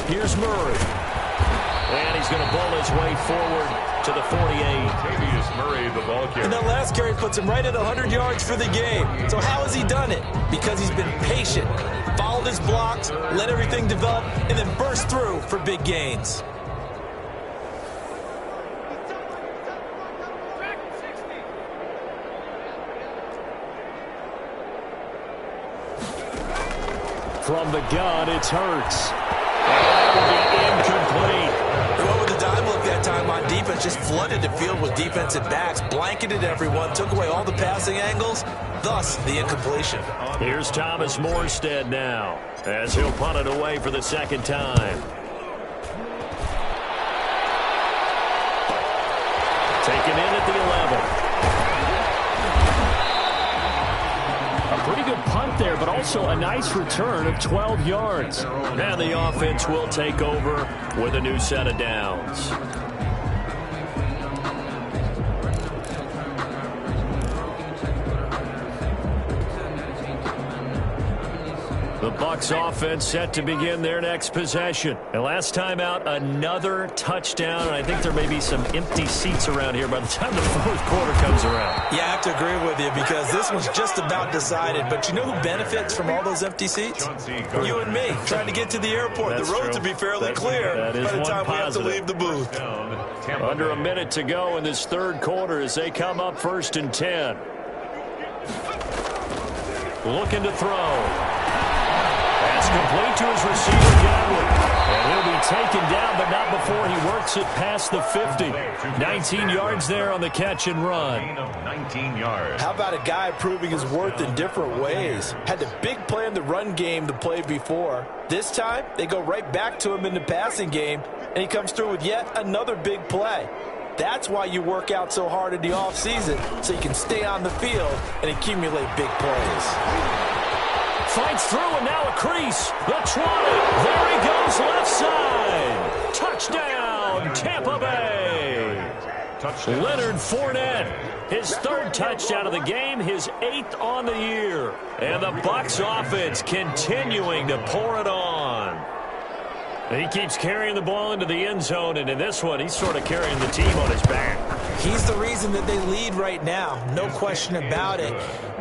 Here's Murray. And he's going to bowl his way forward to the 48. Tavius Murray, the ball carrier. And that last carry puts him right at 100 yards for the game. So how has he done it? Because he's been patient, followed his blocks, let everything develop, and then burst through for big gains. From the gun, it's Hurts. And will be incomplete. They went with the dime look that time on defense, just flooded the field with defensive backs, blanketed everyone, took away all the passing angles, thus the incompletion. Here's Thomas Morstead now, as he'll punt it away for the 2nd time. Taken in at the 11. A pretty good punt there, but also a nice return of 12 yards. And the offense will take over with a new set of downs. The Bucs offense set to begin their next possession. And last time out, another touchdown. And I think there may be some empty seats around here by the time the 4th quarter comes around. Yeah, I have to agree with you because this one's just about decided. But you know who benefits from all those empty seats? You and me, trying to get to the airport. That's the roads true. will be fairly That's clear that is by the one time positive. we have to leave the booth. Under a minute to go in this 3rd quarter as they come up 1st and 10. Looking to throw. Pass complete to his receiver, Godwin. And he'll be taken down, but not before he works it past the 50. 19 yards there on the catch and run. Gain of 19 yards. How about a guy proving his worth in different ways? Had the big play in the run game the play before. This time, they go right back to him in the passing game, and he comes through with yet another big play. That's why you work out so hard in the offseason, so you can stay on the field and accumulate big plays. Fights through, and now a crease. The 20. There he goes, left side. Touchdown, Tampa Bay. Touchdown. Leonard Fournette, his third touchdown of the game, his 8th on the year. And the Bucs offense continuing to pour it on. He keeps carrying the ball into the end zone, and in this one, he's sort of carrying the team on his back. He's the reason that they lead right now, no question about it.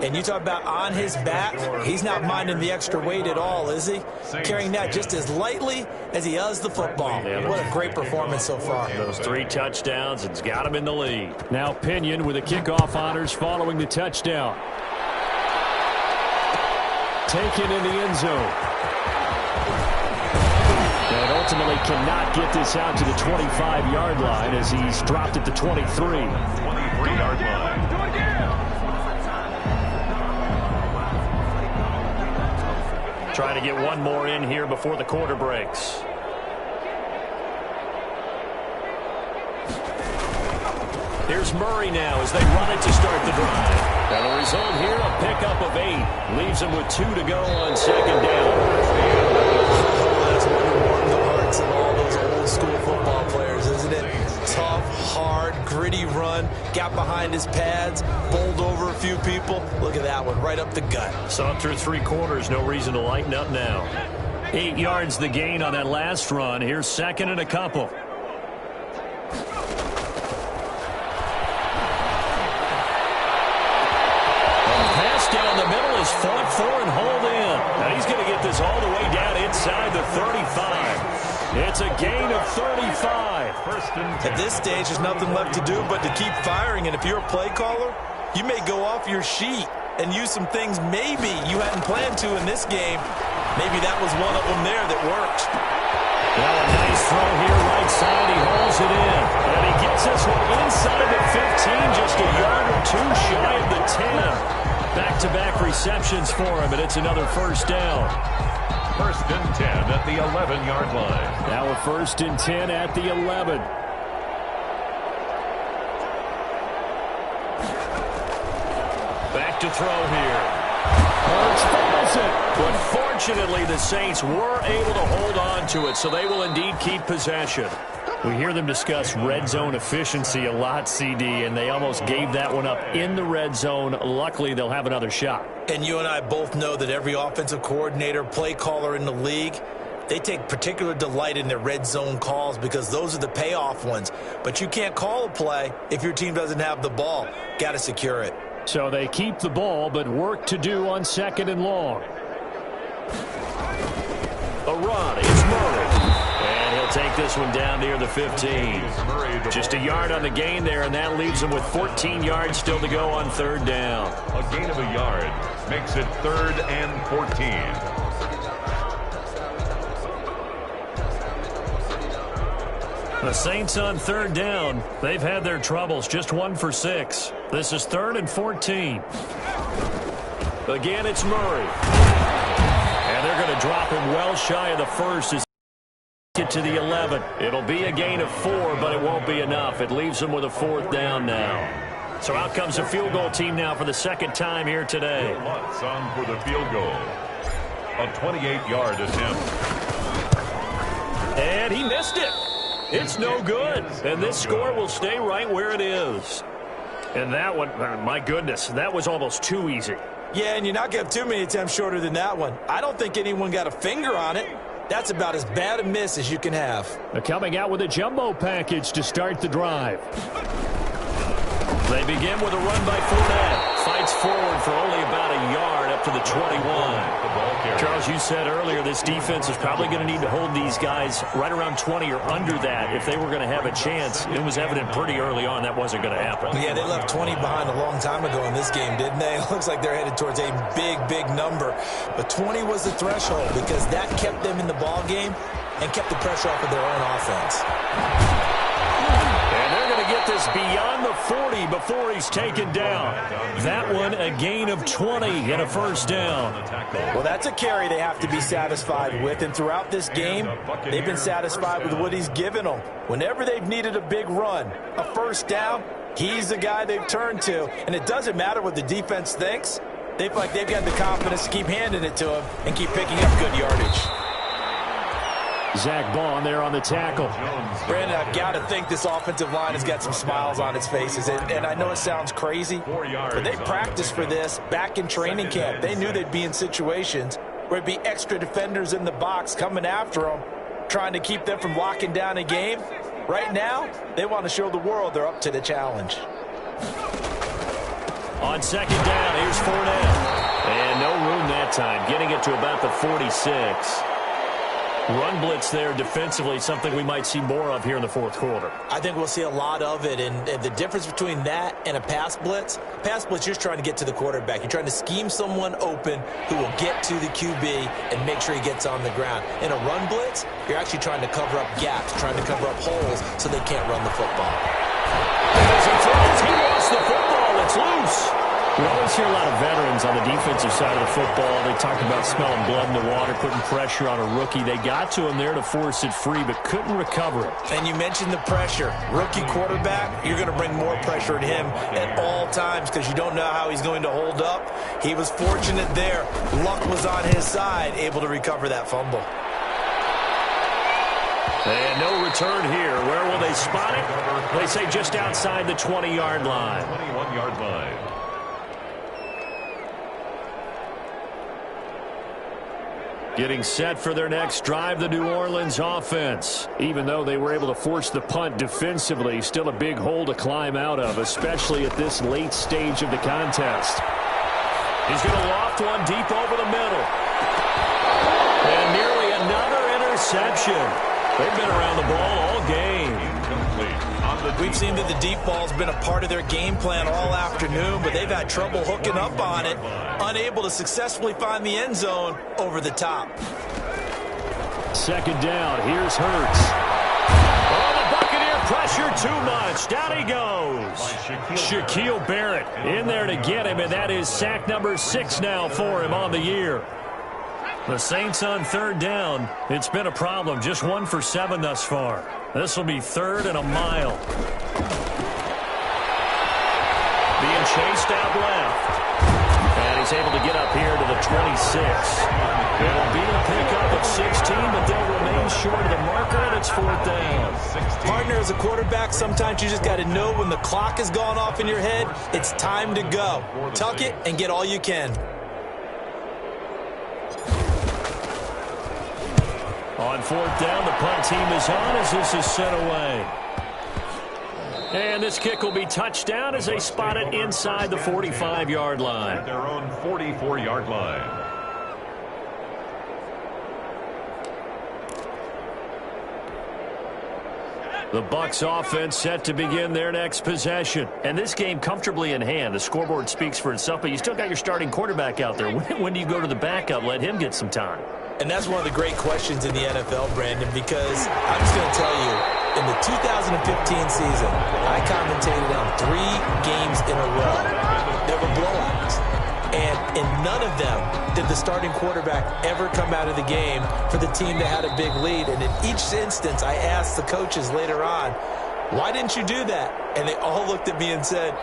And you talk about on his back, he's not minding the extra weight at all, is he? Carrying that just as lightly as he does the football. What a great performance so far. Those 3 touchdowns, it's got him in the lead. Now Pinion with the kickoff honors following the touchdown. Taken in the end zone. And ultimately cannot get this out to the 25-yard line as he's dropped at the 23. 23-yard line. Trying to get one more in here before the quarter breaks. Here's Murray now as they run it to start the drive. And the result here, a pickup of 8. Leaves them with 2 to go on second down. That's one to warm the hearts of all those old school football players, isn't it? Tough, hard, gritty run. Got behind his pads, bowled over a few people. Look at that one, right up the gut. Saw through 3 quarters, no reason to lighten up now. 8 yards the gain on that last run. Here's second and a couple. Down the middle is fought for and hauled in. And he's going to get this all the way down inside the 35. It's a gain of 35. At this stage, there's nothing left to do but to keep firing. And if you're a play caller, you may go off your sheet and use some things maybe you hadn't planned to in this game. Maybe that was one of them there that worked. Well, a nice throw here right side. He hauls it in. And he gets this one inside the 15, just a yard or 2 shy of the 10. Back-to-back receptions for him, and it's another first down. First and 10 at the 11-yard line. Now a first and 10 at the 11. Back to throw here. Hurts fumbles it. But fortunately, the Saints were able to hold on to it, so they will indeed keep possession. We hear them discuss red zone efficiency a lot, CD, and they almost gave that one up in the red zone. Luckily, they'll have another shot. And you and I both know that every offensive coordinator, play caller in the league, they take particular delight in their red zone calls because those are the payoff ones. But you can't call a play if your team doesn't have the ball. Got to secure it. So they keep the ball, but work to do on second and long. A run. It's Murray. And he'll take this one down near the 15. Just a yard on the gain there, and that leaves him with 14 yards still to go on third down. A gain of a yard makes it 3rd and 14. The Saints on third down. They've had their troubles, just 1 for 6. This is 3rd and 14. Again, it's Murray. And they're going to drop him well shy of the first as get to the 11. It'll be a gain of 4, but it won't be enough. It leaves them with a 4th down now. So out comes a field goal team now for the second time here today. Lutz on for the field goal. A 28-yard attempt. And he missed it. It's no good. And this score will stay right where it is. And that one, my goodness, that was almost too easy. Yeah, and you're not going to have too many attempts shorter than that one. I don't think anyone got a finger on it. That's about as bad a miss as you can have. They're coming out with a jumbo package to start the drive. They begin with a run by Fournette. Fights forward for only about a yard up to the 21. Charles, you said earlier this defense is probably going to need to hold these guys right around 20 or under that if they were going to have a chance. It was evident pretty early on that wasn't going to happen. Yeah, they left 20 behind a long time ago in this game, didn't they? It looks like they're headed towards a big, big number. But 20 was the threshold because that kept them in the ball game and kept the pressure off of their own offense. And they're going to get this beyond the 40 before he's taken down. That one, a gain of 20 and a first down. Well, that's a carry they have to be satisfied with. And throughout this game, they've been satisfied with what he's given them. Whenever they've needed a big run, a first down, he's the guy they've turned to. And it doesn't matter what the defense thinks. They feel like they've got the confidence to keep handing it to him and keep picking up good yardage. Zach Bond there on the tackle. Brandon, I've got to think this offensive line has got some smiles on its faces. And I know it sounds crazy, but they practiced for this back in training camp. They knew they'd be in situations where it'd be extra defenders in the box coming after them, trying to keep them from locking down a game. Right now, they want to show the world they're up to the challenge. On second down, here's Fournette. And no room that time, getting it to about the 46. Run blitz there defensively, something we might see more of here in the fourth quarter. I think we'll see a lot of it, and the difference between that and a pass blitz, you're just trying to get to the quarterback. You're trying to scheme someone open who will get to the QB and make sure he gets on the ground. In a run blitz, you're actually trying to cover up gaps, trying to cover up holes so they can't run the football. As he throws, he lost the football. It's loose. We always hear a lot of veterans on the defensive side of the football. They talk about smelling blood in the water, putting pressure on a rookie. They got to him there to force it free, but couldn't recover it. And you mentioned the pressure. Rookie quarterback, you're going to bring more pressure at him at all times because you don't know how he's going to hold up. He was fortunate there. Luck was on his side, able to recover that fumble. And no return here. Where will they spot it? They say just outside the 20-yard line. 21-yard line. Getting set for their next drive, the New Orleans offense. Even though they were able to force the punt defensively, still a big hole to climb out of, especially at this late stage of the contest. He's going to loft one deep over the middle. And nearly another interception. They've been around the ball all game. We've seen that the deep ball's been a part of their game plan all afternoon, but they've had trouble hooking up on it, unable to successfully find the end zone over the top. Second down, here's Hurts. Oh, the Buccaneer pressure too much. Down he goes. Shaquille Barrett in there to get him, and that is sack number 6 now for him on the year. The Saints on third down. It's been a problem. Just 1 for 7 thus far. This will be 3rd and a mile. Being chased out left. And he's able to get up here to the 26. It'll be a pickup of 16, but they'll remain short of the marker, and it's 4th down. Partner, as a quarterback, sometimes you just got to know when the clock has gone off in your head, it's time to go. Tuck it and get all you can. On 4th down, the punt team is on as this is sent away. And this kick will be touchdown as they spot it inside the 45-yard line. At their own 44-yard line. The Bucs offense set to begin their next possession. And this game comfortably in hand. The scoreboard speaks for itself, but you still got your starting quarterback out there. When do you go to the backup? Let him get some time. And that's one of the great questions in the NFL, Brandon, because I'm just going to tell you, in the 2015 season, I commentated on 3 games in a row. There were blowouts. And in none of them did the starting quarterback ever come out of the game for the team that had a big lead. And in each instance, I asked the coaches later on, why didn't you do that? And they all looked at me and said,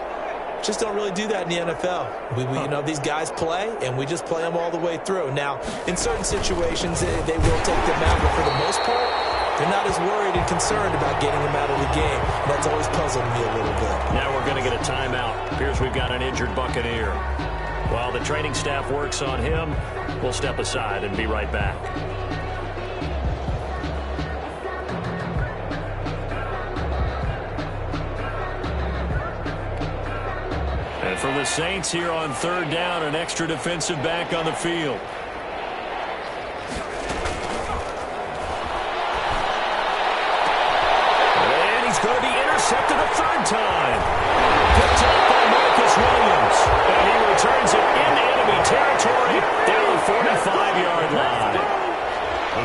just don't really do that in the NFL. We you know, these guys play, and we just play them all the way through. Now, in certain situations, they will take them out, but for the most part, they're not as worried and concerned about getting them out of the game. That's always puzzled me a little bit. Now we're going to get a timeout. Appears we've got an injured Buccaneer. While the training staff works on him, we'll step aside and be right back. And for the Saints here on third down, an extra defensive back on the field. And he's going to be intercepted a 3rd time. Picked up by Marcus Williams. And he returns it into enemy territory down the 45-yard line.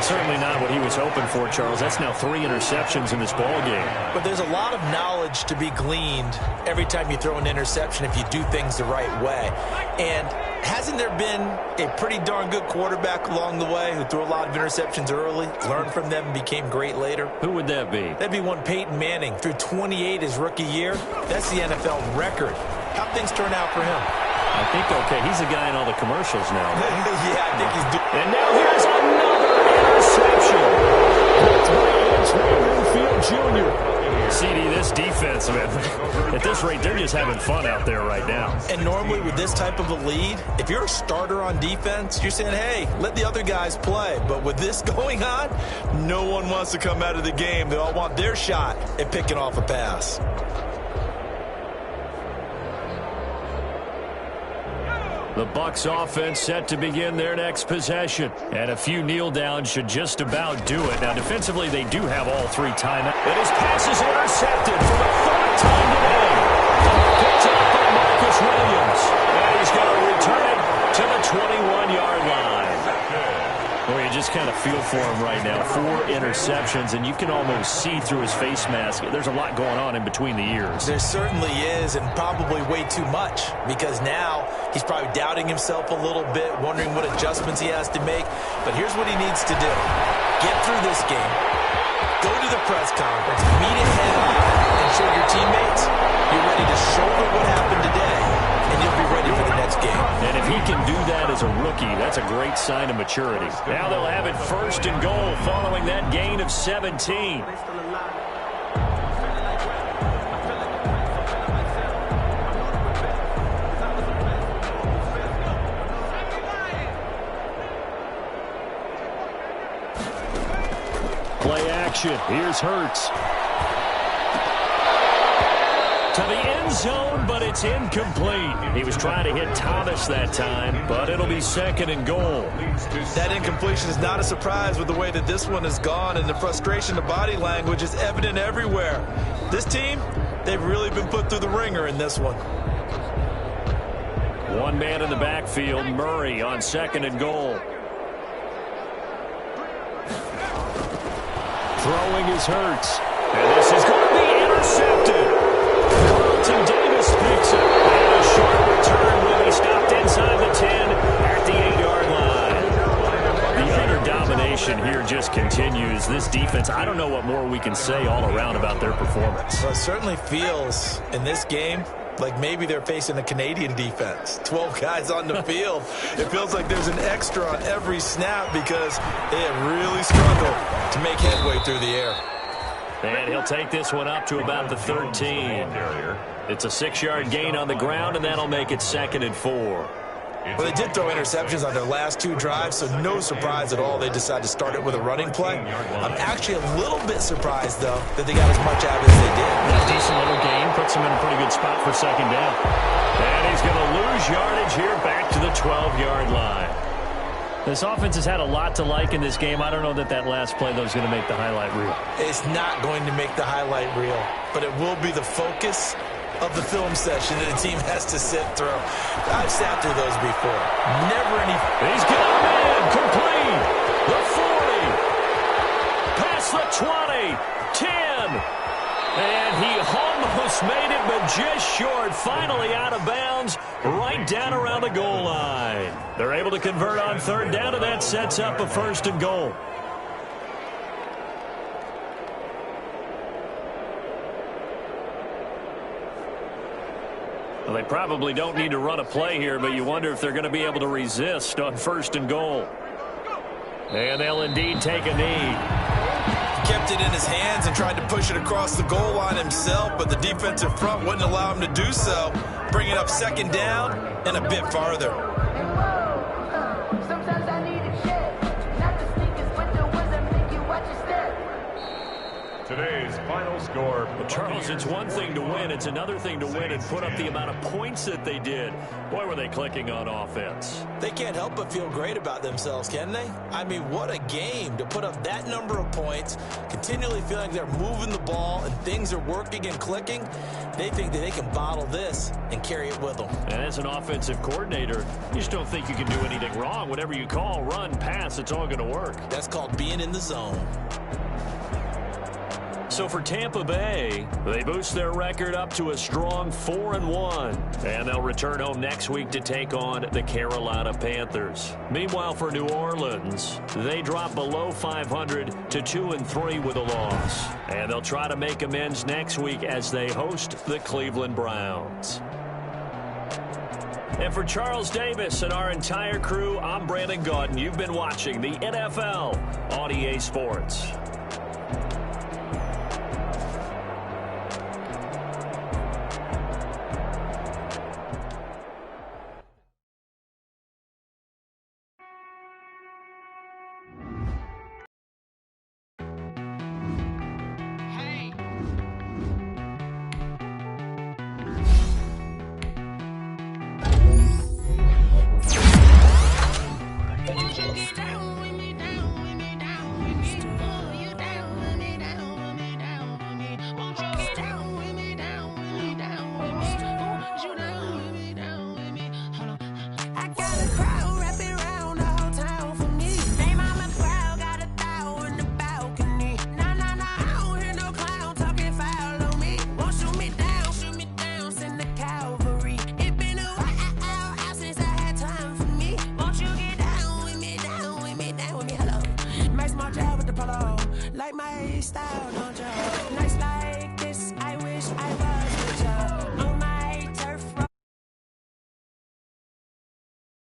That's certainly not what he was hoping for, Charles. That's now 3 interceptions in this ball game. But there's a lot of knowledge to be gleaned every time you throw an interception if you do things the right way. And hasn't there been a pretty darn good quarterback along the way who threw a lot of interceptions early, learned from them, and became great later? Who would that be? That'd be one Peyton Manning. Threw 28 his rookie year. That's the NFL record. How'd things turn out for him? I think, okay, he's a guy in all the commercials now. Yeah, I think he's doing. And now here's another interception. That's Winfield Jr. CD, this defense, man, at this rate, they're just having fun out there right now. And normally with this type of a lead, if you're a starter on defense, you're saying, hey, let the other guys play. But with this going on, no one wants to come out of the game. They all want their shot at picking off a pass. The Bucs offense set to begin their next possession. And a few kneel downs should just about do it. Now, defensively, they do have all 3 timeouts. And his pass is intercepted for the 3rd time today. Picked up by Marcus Williams. And he's going to return it to the 21-yard line. Well, you just kind of feel for him right now. 4 interceptions, and you can almost see through his face mask. There's a lot going on in between the ears. There certainly is, and probably way too much, because now he's probably doubting himself a little bit, wondering what adjustments he has to make. But here's what he needs to do. Get through this game. Go to the press conference, meet it head on, and show your teammates you're ready to shoulder what happened today, and you'll be ready for the next game. And if he can do that as a rookie, that's a great sign of maturity. Now they'll have it 1st and goal following that gain of 17. Play action. Here's Hurts. To the end zone, but it's incomplete. He was trying to hit Thomas that time, but it'll be 2nd and goal. That incompletion is not a surprise with the way that this one has gone, and the frustration of body language is evident everywhere. This team, they've really been put through the ringer in this one. 1 man in the backfield, Murray on 2nd and goal. Throwing is Hurts. And this is going to be intercepted. Carlton Davis picks it. And a short return will be stopped inside the 10 at the 8-yard line. The utter domination here just continues. This defense, I don't know what more we can say all around about their performance. Well, it certainly feels in this game like maybe they're facing a Canadian defense. 12 guys on the field. It feels like there's an extra on every snap because they have really struggled to make headway through the air. And he'll take this one up to about the 13. It's a 6-yard gain on the ground, and that'll make it 2nd and 4. Well, they did throw interceptions on their last 2 drives, so no surprise at all they decided to start it with a running play. I'm actually a little bit surprised, though, that they got as much out as they did. A decent little gain puts them in a pretty good spot for 2nd down. And he's going to lose yardage here back to the 12-yard line. This offense has had a lot to like in this game. I don't know that that last play, though, is going to make the highlight reel. It's not going to make the highlight reel, but it will be the focus of the film session that a team has to sit through. I've sat through those before. Never any... He's got a man complete. The 40. Past the 20. 10. And he almost made it, but just short. Finally out of bounds, right down around the goal line. They're able to convert on 3rd down, and that sets up a 1st and goal. Well, they probably don't need to run a play here, but you wonder if they're going to be able to resist on 1st and goal. And they'll indeed take a knee. Kept it in his hands and tried to push it across the goal line himself, but the defensive front wouldn't allow him to do so. Bring it up 2nd down and a bit farther. Today's final score. Well, Charles, it's one thing to win. It's another thing to win and put up the amount of points that they did. Boy, were they clicking on offense. They can't help but feel great about themselves, can they? I mean, what a game to put up that number of points, continually feeling like they're moving the ball and things are working and clicking. They think that they can bottle this and carry it with them. And as an offensive coordinator, you just don't think you can do anything wrong. Whatever you call, run, pass, it's all going to work. That's called being in the zone. So for Tampa Bay, they boost their record up to a strong 4-1. And they'll return home next week to take on the Carolina Panthers. Meanwhile, for New Orleans, they drop below 500 to 2-3 with a loss. And they'll try to make amends next week as they host the Cleveland Browns. And for Charles Davis and our entire crew, I'm Brandon Gaudin. You've been watching the NFL on EA Sports. Like my style, don't you? Nice life.